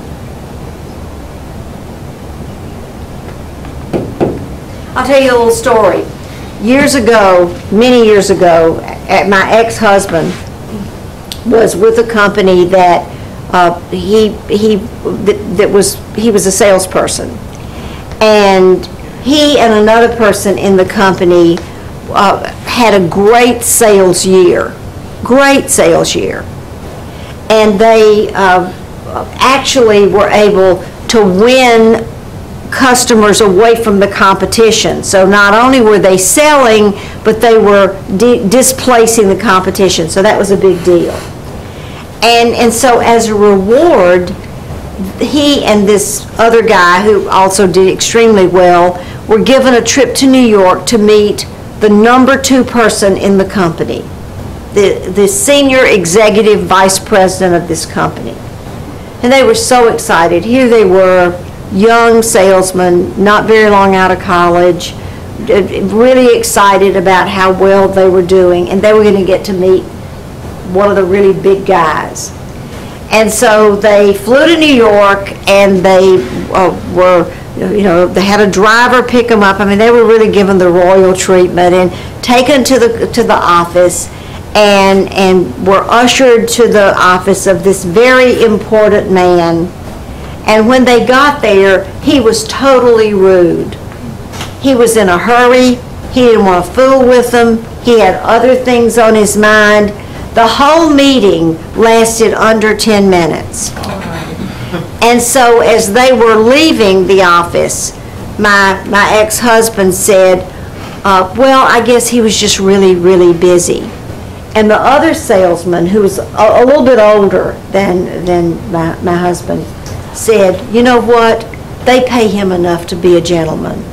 I'll tell you a little story. Years ago, many years ago, my ex-husband was with a company that he was a salesperson, and he and another person in the company had a great sales year, and they actually were able to win customers away from the competition. So not only were they selling, but they were displacing the competition. So that was a big deal. And so as a reward, he and this other guy who also did extremely well were given a trip to New York to meet the number 2 person in the company, the senior executive vice president of this company. And they were so excited. Here they were, young salesmen, not very long out of college, really excited about how well they were doing, and they were going to get to meet one of the really big guys. And so they flew to New York, and they they had a driver pick them up. I mean, they were really given the royal treatment and taken to the office, and were ushered to the office of this very important man. And when they got there, he was totally rude. He was in a hurry. He didn't want to fool with them. He had other things on his mind. The whole meeting lasted under 10 minutes. And so as they were leaving the office, my ex-husband said, well, I guess he was just really, really busy. And the other salesman, who was a little bit older than my husband, said, you know what, they pay him enough to be a gentleman.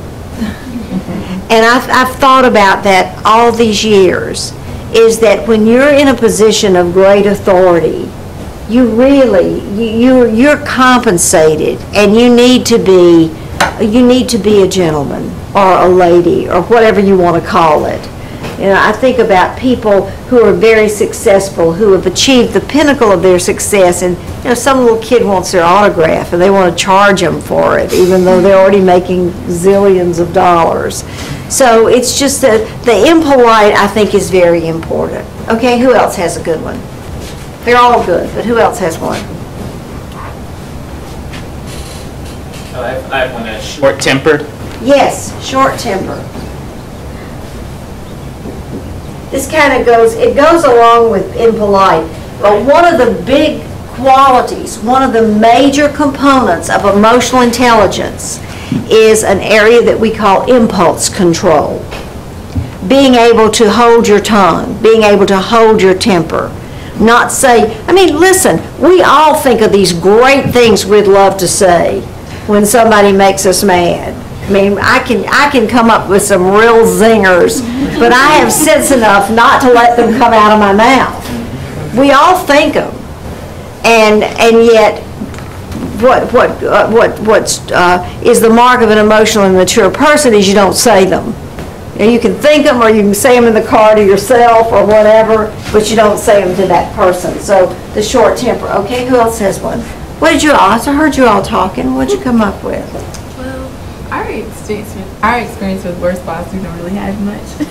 And I've thought about that all these years, is that when you're in a position of great authority, you're compensated, and you need to be a gentleman or a lady or whatever you want to call it. You know, I think about people who are very successful, who have achieved the pinnacle of their success, and some little kid wants their autograph and they want to charge them for it, even though they're already making zillions of dollars. So it's just that the impolite, I think, is very important. Okay, who else has a good one? They're all good, but who else has one? I have one. Short-tempered. Yes, short-tempered. This kind of goes along with impolite, but one of the big qualities, one of the major components of emotional intelligence is an area that we call impulse control. Being able to hold your tongue, being able to hold your temper, not say, I mean, listen, we all think of these great things we'd love to say when somebody makes us mad. I mean, I can come up with some real zingers, but I have sense enough not to let them come out of my mouth. We all think them, and yet, what is the mark of an emotionally mature person is you don't say them. You can think them, or you can say them in the car to yourself or whatever, but you don't say them to that person. So the short temper. Okay, who else has one? What did you all? I heard you all talking. What did you come up with? Our experience with worst boss, we don't really have much.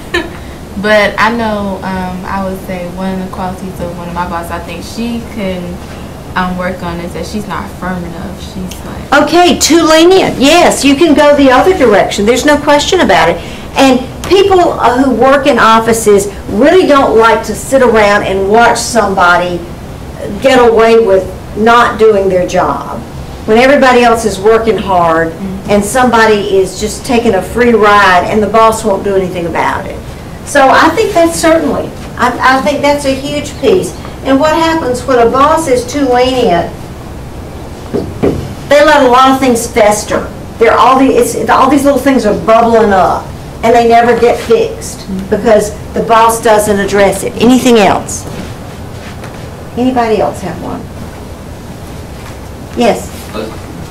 But I know, I would say one of the qualities of one of my bosses, I think she can work on is that she's not firm enough. She's like... Okay, too lenient. Yes, you can go the other direction. There's no question about it. And people who work in offices really don't like to sit around and watch somebody get away with not doing their job. When everybody else is working hard and somebody is just taking a free ride and the boss won't do anything about it. So I think that's certainly, I think that's a huge piece. And what happens when a boss is too lenient, they let a lot of things fester. All these little things are bubbling up, and they never get fixed because the boss doesn't address it. Anything else? Anybody else have one? Yes?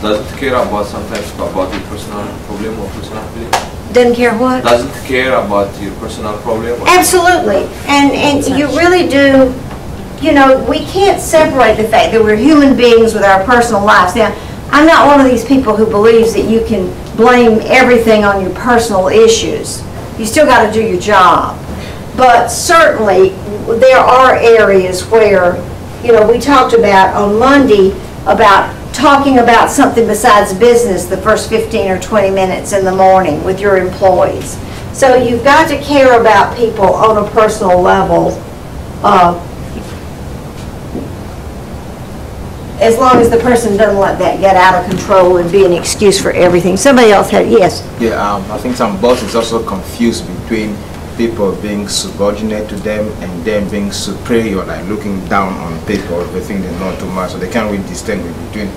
Does it care about sometimes about your personal problem or personal feeling? Doesn't care what? Doesn't care about your personal problem? Absolutely. And you really do, you know, we can't separate the fact that we're human beings with our personal lives. Now, I'm not one of these people who believes that you can blame everything on your personal issues. You still got to do your job. But certainly, there are areas where, you know, we talked about on Monday about talking about something besides business the first 15 or 20 minutes in the morning with your employees. So you've got to care about people on a personal level, as long as the person doesn't let that get out of control and be an excuse for everything. Somebody else had, yes? Yeah, I think some bosses also confused between people being subordinate to them and them being superior, like looking down on people. They think they know too much, so they can't really distinguish between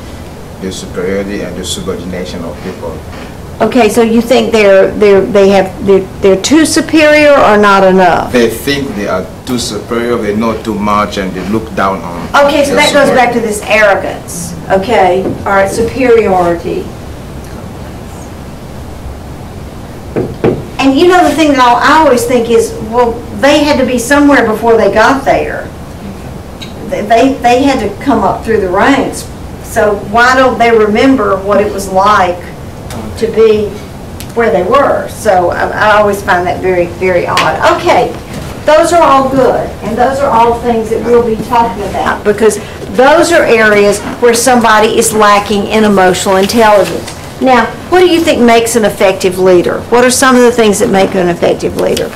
the superiority and the subordination of people. Okay, so you think they're too superior or not enough? They think they are too superior, they know too much, and they look down on. Okay, so that goes back to this arrogance. Okay, all right, superiority. And you know, the thing that I always think is, well, they had to be somewhere before they got there. They had to come up through the ranks. So why don't they remember what it was like to be where they were? So I always find that very, very odd. Okay, those are all good, and those are all things that we'll be talking about, because those are areas where somebody is lacking in emotional intelligence. Now, what do you think makes an effective leader? What are some of the things that make an effective leader?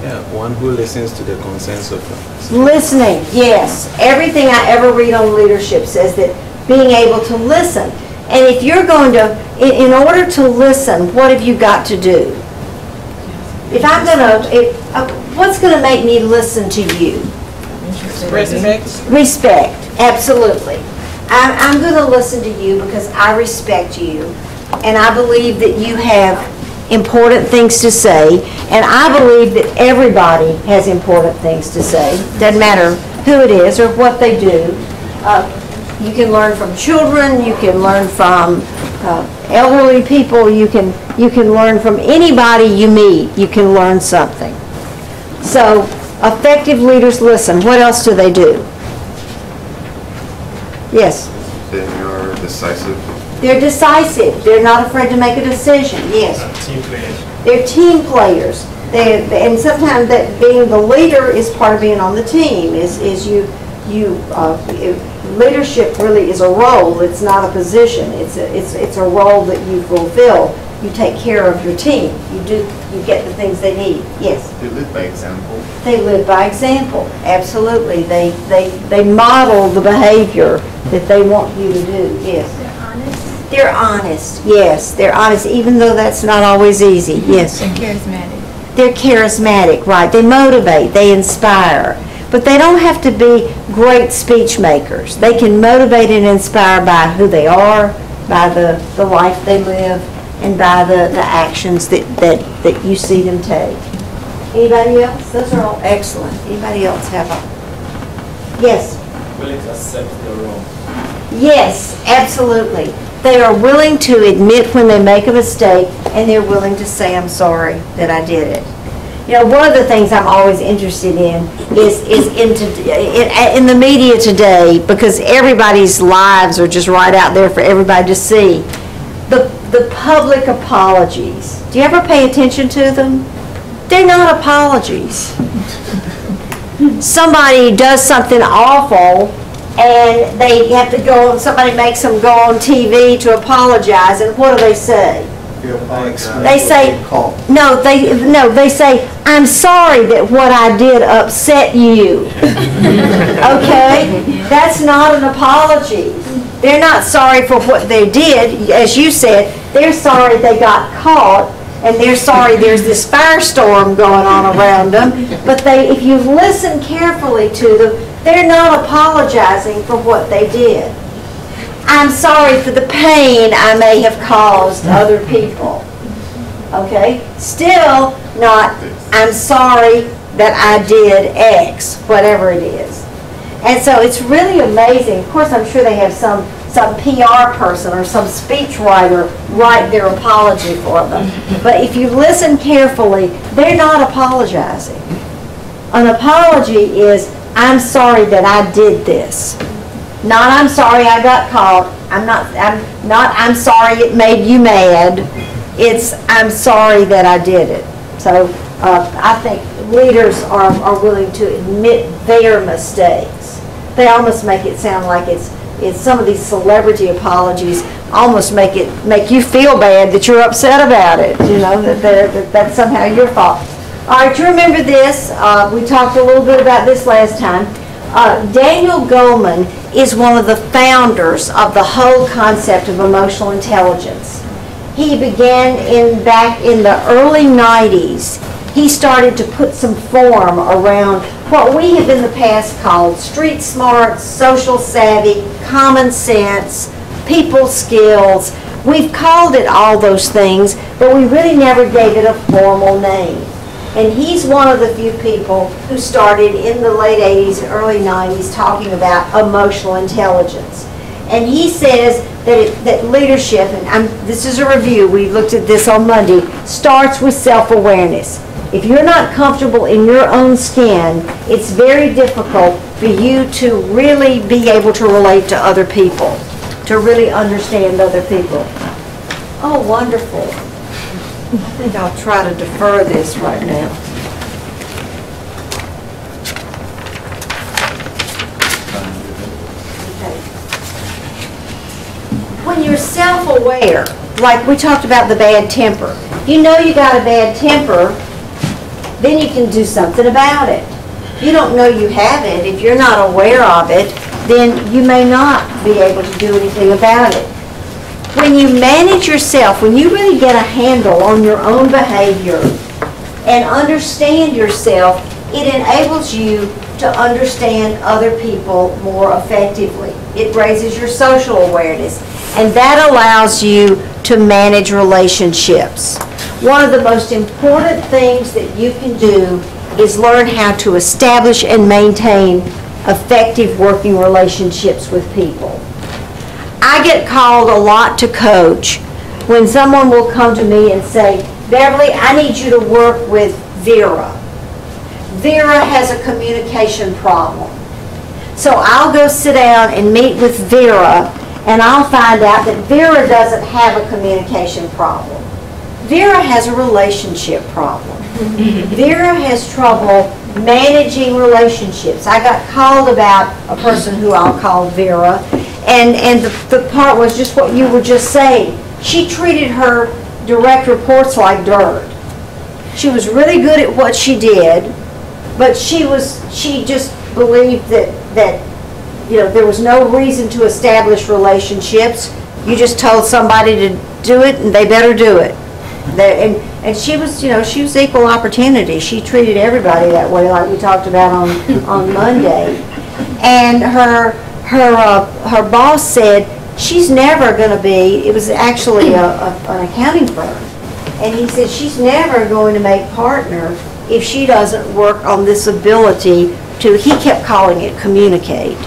Yeah, one who listens to the concerns of others. Listening, yes. Everything I ever read on leadership says that being able to listen. And if you're going to, in order to listen, what have you got to do? If I'm going to, what's going to make me listen to you? Respect. Respect, absolutely. I'm going to listen to you because I respect you, and I believe that you have important things to say, and I believe that everybody has important things to say. Doesn't matter who it is or what they do. You can learn from children, you can learn from elderly people, you can learn from anybody you meet. You can learn something. So effective leaders listen. What else do they do? Yes? They are decisive. They're decisive. They're not afraid to make a decision. Yes? Team players. They're team players. And sometimes that being the leader is part of being on the team. Leadership really is a role. It's not a position. It's a role that you fulfill. You take care of your team. You get the things they need. Yes? They live by example. They live by example. Absolutely. They model the behavior that they want you to do. Yes? They're honest. Yes, they're honest, even though that's not always easy. Yes? They're charismatic. They're charismatic, right. They motivate, they inspire. But they don't have to be great speech makers. They can motivate and inspire by who they are, by the life they live, and by the actions that you see them take. Anybody else? Those are all excellent. Anybody else have a? Yes? Willing to accept their wrong. Yes, absolutely. They are willing to admit when they make a mistake, and they're willing to say, I'm sorry that I did it. You know, one of the things I'm always interested in is in the media today, because everybody's lives are just right out there for everybody to see. The public apologies. Do you ever pay attention to them? They're not apologies. Somebody does something awful, and they have to go, somebody makes them go on TV to apologize, and what do they say? They say, no, they say, I'm sorry that what I did upset you. Okay? That's not an apology. They're not sorry for what they did, as you said. They're sorry they got caught, and they're sorry there's this firestorm going on around them, but if you listen carefully to them, they're not apologizing for what they did. I'm sorry for the pain I may have caused other people. Okay? Still not, I'm sorry that I did X, whatever it is. And so it's really amazing. Of course, I'm sure they have some PR person or some speech writer write their apology for them. But if you listen carefully, they're not apologizing. An apology is, I'm sorry that I did this. Not I'm sorry I got caught. I'm sorry it made you mad. It's I'm sorry that I did it. So I think leaders are willing to admit their mistakes. They almost make it sound like it's some of these celebrity apologies almost make you feel bad that you're upset about it. You know, that that's somehow your fault. All right, you remember this? We talked a little bit about this last time. Daniel Goleman is one of the founders of the whole concept of emotional intelligence. He began back in the early 90s. He started to put some form around what we have in the past called street smarts, social savvy, common sense, people skills. We've called it all those things, but we really never gave it a formal name. And he's one of the few people who started in the late 80s, early 90s talking about emotional intelligence. And he says that leadership, and this is a review, we looked at this on Monday, starts with self-awareness. If you're not comfortable in your own skin, it's very difficult for you to really be able to relate to other people, to really understand other people. Oh, wonderful. I think I'll try to defer this right now. Okay. When you're self-aware, like we talked about the bad temper, you know you got a bad temper, then you can do something about it. You don't know you have it. If you're not aware of it, then you may not be able to do anything about it. When you manage yourself, when you really get a handle on your own behavior and understand yourself, it enables you to understand other people more effectively. It raises your social awareness, and that allows you to manage relationships. One of the most important things that you can do is learn how to establish and maintain effective working relationships with people. I get called a lot to coach when someone will come to me and say, Beverly, I need you to work with Vera. Vera has a communication problem. So I'll go sit down and meet with Vera, and I'll find out that Vera doesn't have a communication problem. Vera has a relationship problem. Vera has trouble managing relationships. I got called about a person who I'll call Vera, and the part was just what you were just saying. She treated her direct reports like dirt. She was really good at what she did, but she just believed that there was no reason to establish relationships. You just told somebody to do it, and they better do it. And she was, she was equal opportunity. She treated everybody that way, like we talked about on Monday. And her boss said she's never going to be. It was actually an accounting firm, and he said she's never going to make partner if she doesn't work on this ability to. He kept calling it communicate.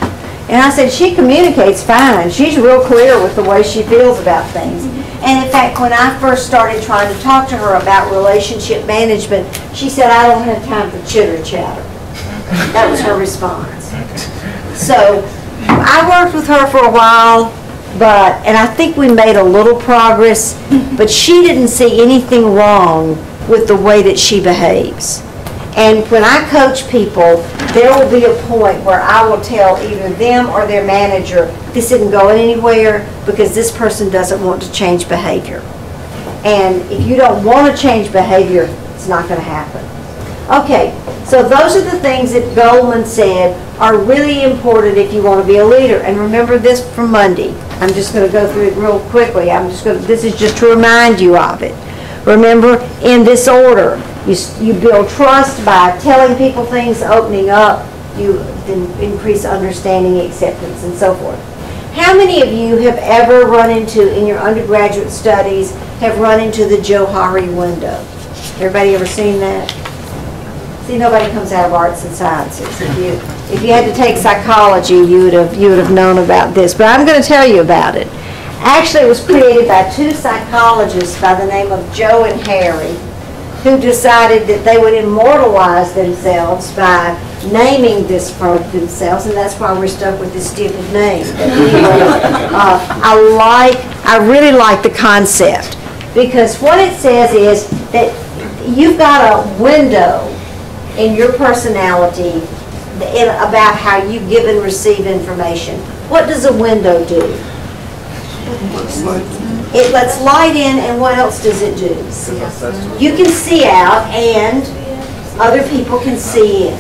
And I said, she communicates fine. She's real clear with the way she feels about things. And in fact, when I first started trying to talk to her about relationship management, she said, I don't have time for chitter chatter. That was her response. So I worked with her for a while, and I think we made a little progress, but she didn't see anything wrong with the way that she behaves. And when I coach people, there will be a point where I will tell either them or their manager, this isn't going anywhere because this person doesn't want to change behavior. And if you don't want to change behavior, it's not going to happen. Okay, so those are the things that Goleman said are really important if you want to be a leader. And remember this from Monday. I'm just going to go through it real quickly. This is just to remind you of it. Remember, in this order, you build trust by telling people things, opening up, you then increase understanding, acceptance, and so forth. How many of you have ever run into, in your undergraduate studies, have run into the Johari window? Everybody ever seen that? See, nobody comes out of arts and sciences. If you had to take psychology, you would have known about this. But I'm going to tell you about it. Actually, it was created by two psychologists by the name of Joe and Harry, who decided that they would immortalize themselves by naming this for themselves, and that's why we're stuck with this stupid name. But anyway, I really like the concept, because what it says is that you've got a window in your personality about how you give and receive information. What does a window do? It lets light in, and what else does it do? You can see out, and other people can see in.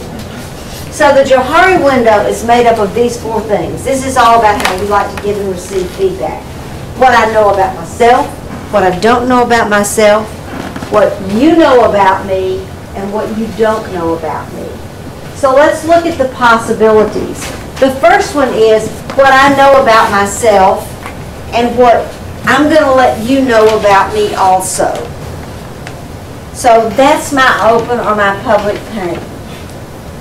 So the Johari window is made up of these four things. This is all about how you like to give and receive feedback. What I know about myself, what I don't know about myself, what you know about me, and what you don't know about me. So let's look at the possibilities. The first one is what I know about myself and what I'm going to let you know about me also. So that's my open or my public pain.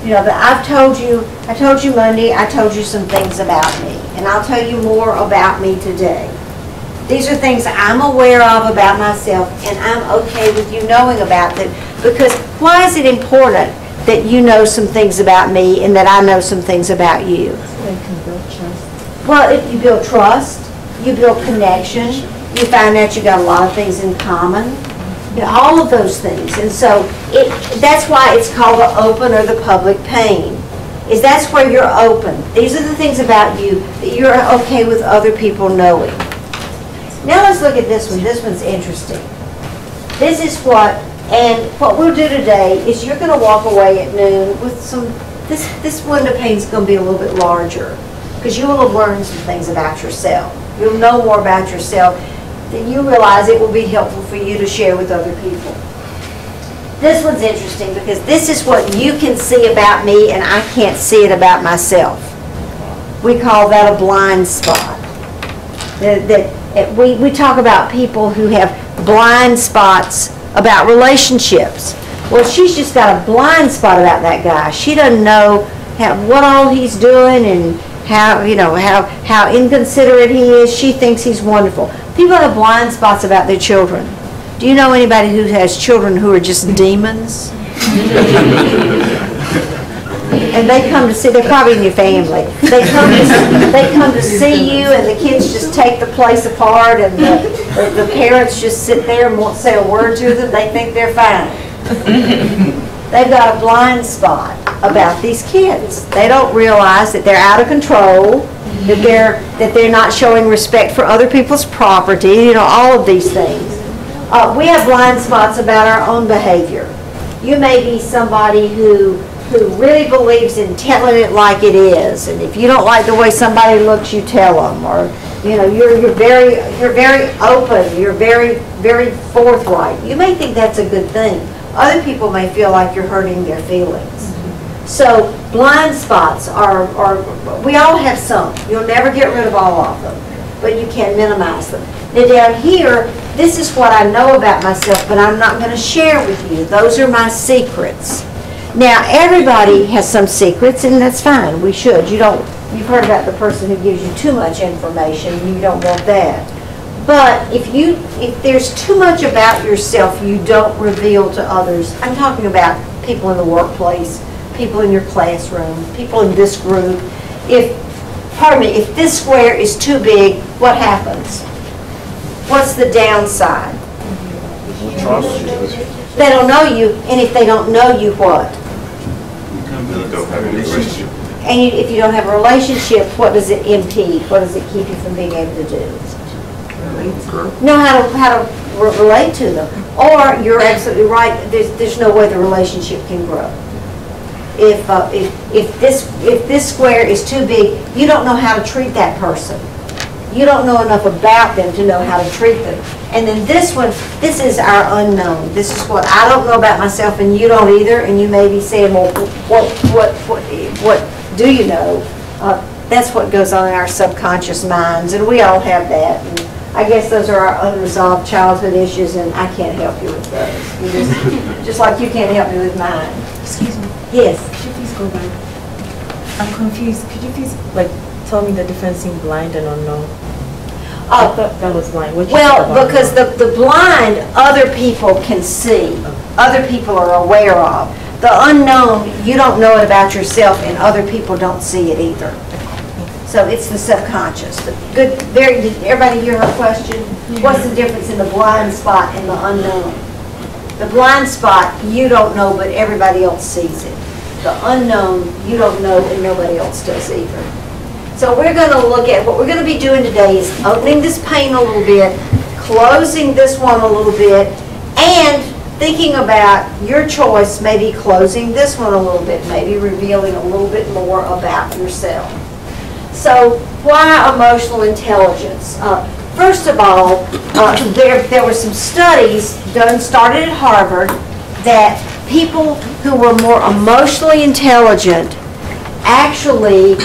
You know, I told you Monday, I told you some things about me, and I'll tell you more about me today. These are things I'm aware of about myself, and I'm okay with you knowing about them, because why is it important that you know some things about me and that I know some things about you? They can build trust. Well, if you build trust, you build connection, you find out you got a lot of things in common, you know, all of those things. And so that's why it's called the open or the public pain, is that's where you're open. These are the things about you that you're okay with other people knowing. Now let's look at this one. This one's interesting. This is what we'll do today is you're going to walk away at noon with some, this window pane is going to be a little bit larger, because you will have learned some things about yourself. You'll know more about yourself, then you realize it will be helpful for you to share with other people. This one's interesting because this is what you can see about me and I can't see it about myself. We call that a blind spot. We talk about people who have blind spots about relationships. Well, she's just got a blind spot about that guy. She doesn't know what all he's doing and how inconsiderate he is. She thinks he's wonderful. People have blind spots about their children. Do you know anybody who has children who are just demons? And they come to see, they're probably in your family. They come to see you, and the kids just take the place apart, and the parents just sit there and won't say a word to them. They think they're fine. They've got a blind spot about these kids. They don't realize that they're out of control, that they're not showing respect for other people's property, you know, all of these things. We have blind spots about our own behavior. You may be somebody who really believes in telling it like it is, and if you don't like the way somebody looks, you tell them, or you're very open, you're very forthright. You may think that's a good thing. Other people may feel like you're hurting their feelings. So blind spots we all have some. You'll never get rid of all of them, but you can minimize them. Now down here, this is what I know about myself, but I'm not going to share with you. Those are my secrets. Now everybody has some secrets, and that's fine. We should. You've heard about the person who gives you too much information. You don't want that. But if there's too much about yourself you don't reveal to others, I'm talking about people in the workplace, people in your classroom, people in this group. If this square is too big, what happens? What's the downside? They don't know you, and if they don't know you, what? You don't have any relationship. And if you don't have a relationship, what does it impede? What does it keep you from being able to do? Know how to relate to them. Or you're absolutely right. There's no way the relationship can grow. If this square is too big, you don't know how to treat that person. You don't know enough about them to know how to treat them. And then this one, this is our unknown. This is what I don't know about myself, and you don't either. And you may be saying, well, what do you know? That's what goes on in our subconscious minds, and we all have that. And I guess those are our unresolved childhood issues, and I can't help you with those. You just like you can't help me with mine. Excuse me. Yes. Could you please go back? I'm confused. Could you please, like, tell me the difference in blind and unknown? I thought that was blind. What'd you say Well, about because unknown? the blind, other people can see, other people are aware of. The unknown, you don't know it about yourself, and other people don't see it either. So it's the subconscious. Good. Did everybody hear her question? What's the difference in the blind spot and the unknown? The blind spot, you don't know, but everybody else sees it. The unknown, you don't know, and nobody else does either. So we're going to look at, what we're going to be doing today is opening this pane a little bit, closing this one a little bit, and thinking about your choice, maybe closing this one a little bit, maybe revealing a little bit more about yourself. So why emotional intelligence? First of all, there were some studies started at Harvard, that people who were more emotionally intelligent actually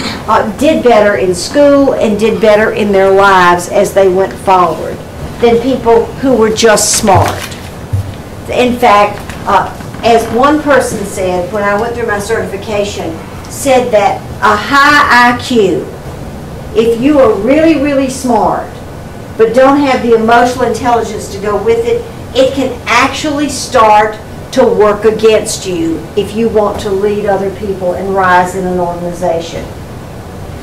did better in school and did better in their lives as they went forward than people who were just smart. In fact, as one person said when I went through my certification, said that a high IQ, if you are really, really smart, but don't have the emotional intelligence to go with it, it can actually start to work against you if you want to lead other people and rise in an organization.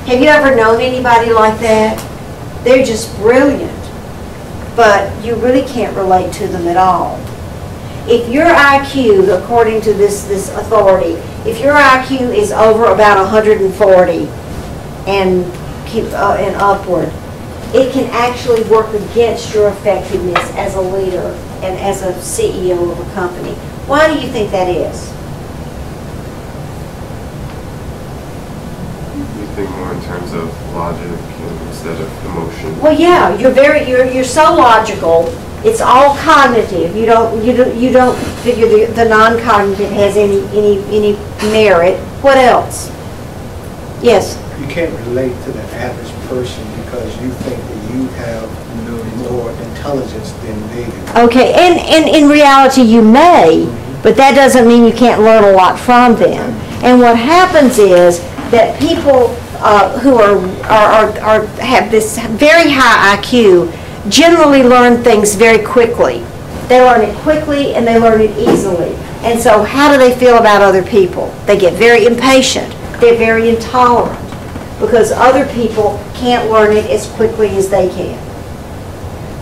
Have you ever known anybody like that? They're just brilliant, but you really can't relate to them at all. If your IQ, according to this authority, if your IQ is over about 140 and upward, it can actually work against your effectiveness as a leader and as a CEO of a company. Why do you think that is? You think more in terms of logic instead of emotion? Well, yeah, you're so logical. It's all cognitive. You don't figure the non-cognitive has any merit. What else? Yes. You can't relate to the average person because you think that you have more intelligence than they do. Okay, and in reality you may, but that doesn't mean you can't learn a lot from them. And what happens is that people who have this very high IQ generally learn things very quickly. They learn it quickly and they learn it easily. And so how do they feel about other people? They get very impatient. They're very intolerant because other people can't learn it as quickly as they can.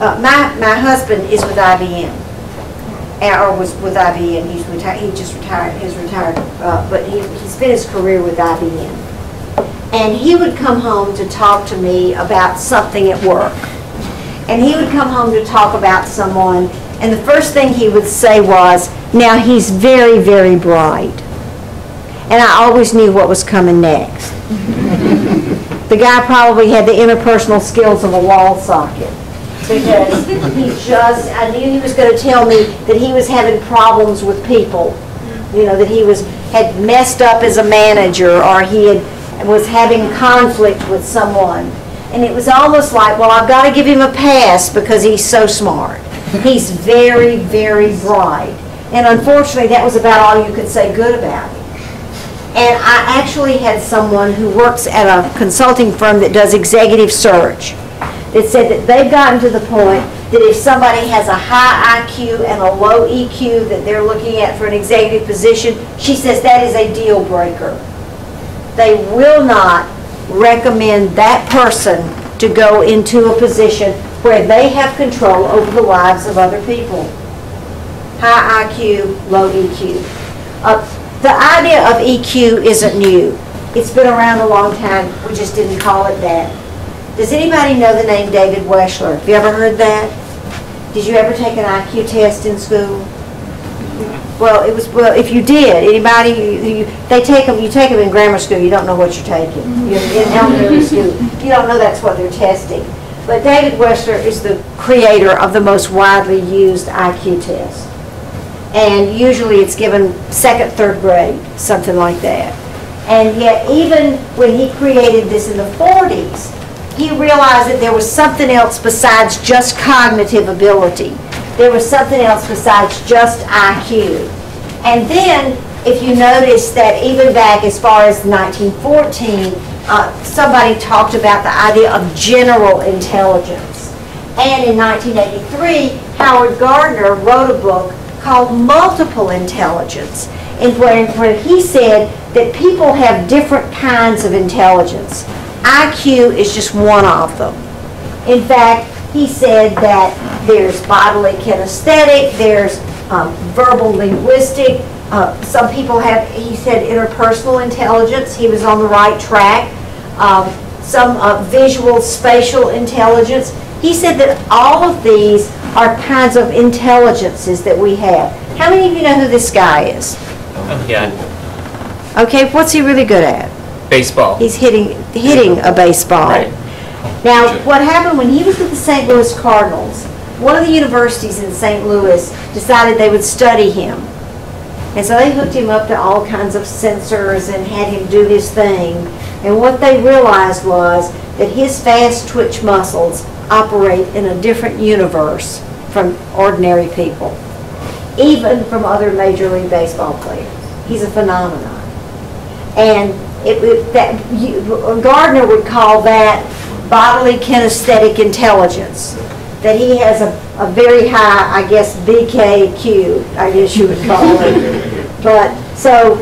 My husband is with IBM, or was with IBM. He's retired. He just retired. He's retired, but he spent his career with IBM. And he would come home to talk to me about something at work. And he would come home to talk about someone, and the first thing he would say was, "Now he's very, very bright." And I always knew what was coming next. The guy probably had the interpersonal skills of a wall socket. Because I knew he was going to tell me that he was having problems with people. You know, that he had messed up as a manager, or he was having conflict with someone. And it was almost like, well, I've got to give him a pass because he's so smart. He's very, very bright. And unfortunately, that was about all you could say good about him. And I actually had someone who works at a consulting firm that does executive search that said that they've gotten to the point that if somebody has a high IQ and a low EQ that they're looking at for an executive position, she says that is a deal breaker. They will not recommend that person to go into a position where they have control over the lives of other people. High IQ, low EQ. The idea of EQ isn't new. It's been around a long time. We just didn't call it that. Does anybody know the name David Weschler? Have you ever heard that? Did you ever take an IQ test in school? Well, if you did, anybody, they take them. You take them in grammar school. You don't know what you're taking. In elementary school, you don't know that's what they're testing. But David Wessler is the creator of the most widely used IQ test. And usually it's given second, third grade, something like that. And yet even when he created this in the 40s, he realized that there was something else besides just cognitive ability. There was something else besides just IQ. And then if you notice that even back as far as 1914, somebody talked about the idea of general intelligence. And in 1983, Howard Gardner wrote a book called Multiple Intelligence, and where he said that people have different kinds of intelligence. IQ is just one of them. In fact, he said that there's bodily kinesthetic, there's verbal linguistic, some people have, he said, interpersonal intelligence. He was on the right track. Some visual spatial intelligence. He said that all of these are kinds of intelligences that we have. How many of you know who this guy is? Yeah. Okay, what's he really good at? Baseball. He's hitting a baseball. Right. Now, what happened when he was with the St. Louis Cardinals, one of the universities in St. Louis decided they would study him. And so they hooked him up to all kinds of sensors and had him do his thing. And what they realized was that his fast twitch muscles operate in a different universe from ordinary people, even from other Major League Baseball players. He's a phenomenon. And Gardner would call that bodily kinesthetic intelligence, that he has a very high, I guess, BKQ, I guess you would call it. But so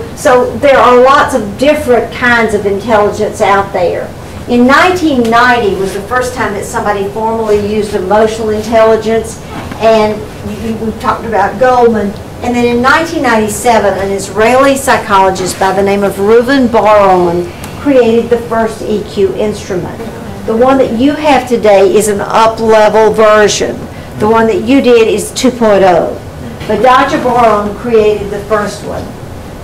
there are lots of different kinds of intelligence out there. In 1990 was the first time that somebody formally used emotional intelligence, and we talked about Goldman. And then in 1997, an Israeli psychologist by the name of Reuven Bar-On created the first EQ instrument. The one that you have today is an up-level version. The one that you did is 2.0. But Dr. Bar-On created the first one.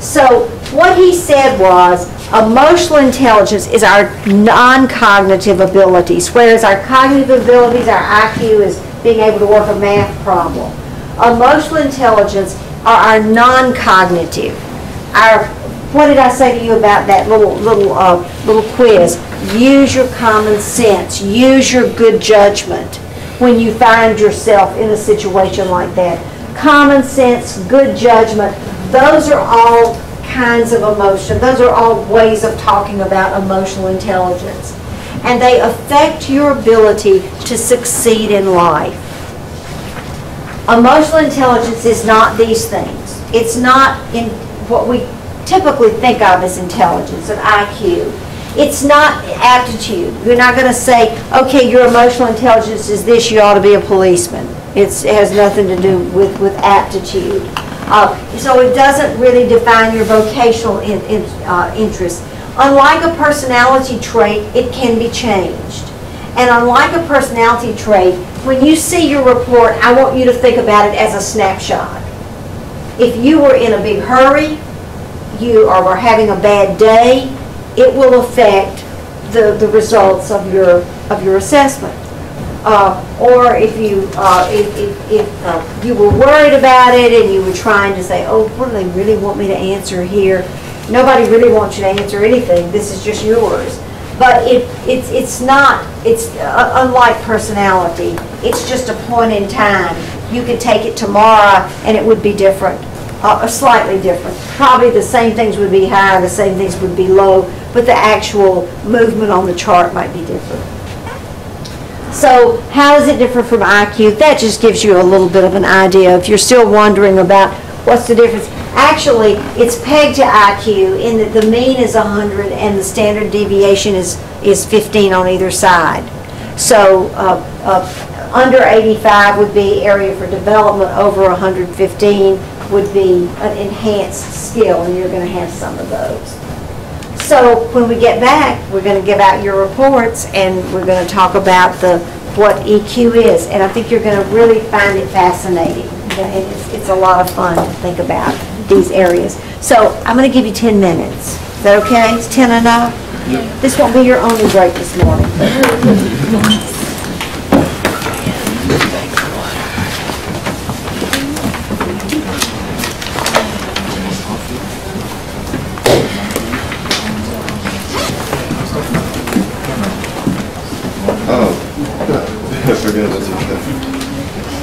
So what he said was emotional intelligence is our non-cognitive abilities, whereas our cognitive abilities, our IQ, is being able to work a math problem. Emotional intelligence are our non-cognitive. What did I say to you about that little quiz? Use your common sense. Use your good judgment when you find yourself in a situation like that. Common sense, good judgment, those are all kinds of emotion. Those are all ways of talking about emotional intelligence. And they affect your ability to succeed in life. Emotional intelligence is not these things. It's not in what we typically think of as intelligence, an IQ. It's not aptitude. You're not going to say, okay, your emotional intelligence is this, you ought to be a policeman. It has nothing to do with aptitude. So it doesn't really define your vocational interest. Unlike a personality trait, it can be changed. And unlike a personality trait, when you see your report, I want you to think about it as a snapshot. If you were in a big hurry, you were having a bad day, it will affect the results of your assessment. Or if you were worried about it and you were trying to say, oh, what do they really want me to answer here? Nobody really wants you to answer anything. This is just yours. But it's unlike personality. It's just a point in time. You could take it tomorrow and it would be different, slightly different. Probably the same things would be high, the same things would be low, but the actual movement on the chart might be different. So how is it different from IQ? That just gives you a little bit of an idea. If you're still wondering about what's the difference, actually it's pegged to IQ in that the mean is 100 and the standard deviation is 15 on either side. So under 85 would be area for development, over 115 would be an enhanced skill, and you're going to have some of those. So when we get back, we're going to give out your reports and we're going to talk about what EQ is. And I think you're going to really find it fascinating. And it's a lot of fun to think about these areas. So I'm going to give you 10 minutes. Is that okay? Is 10 enough? Yeah. This won't be your only break this morning.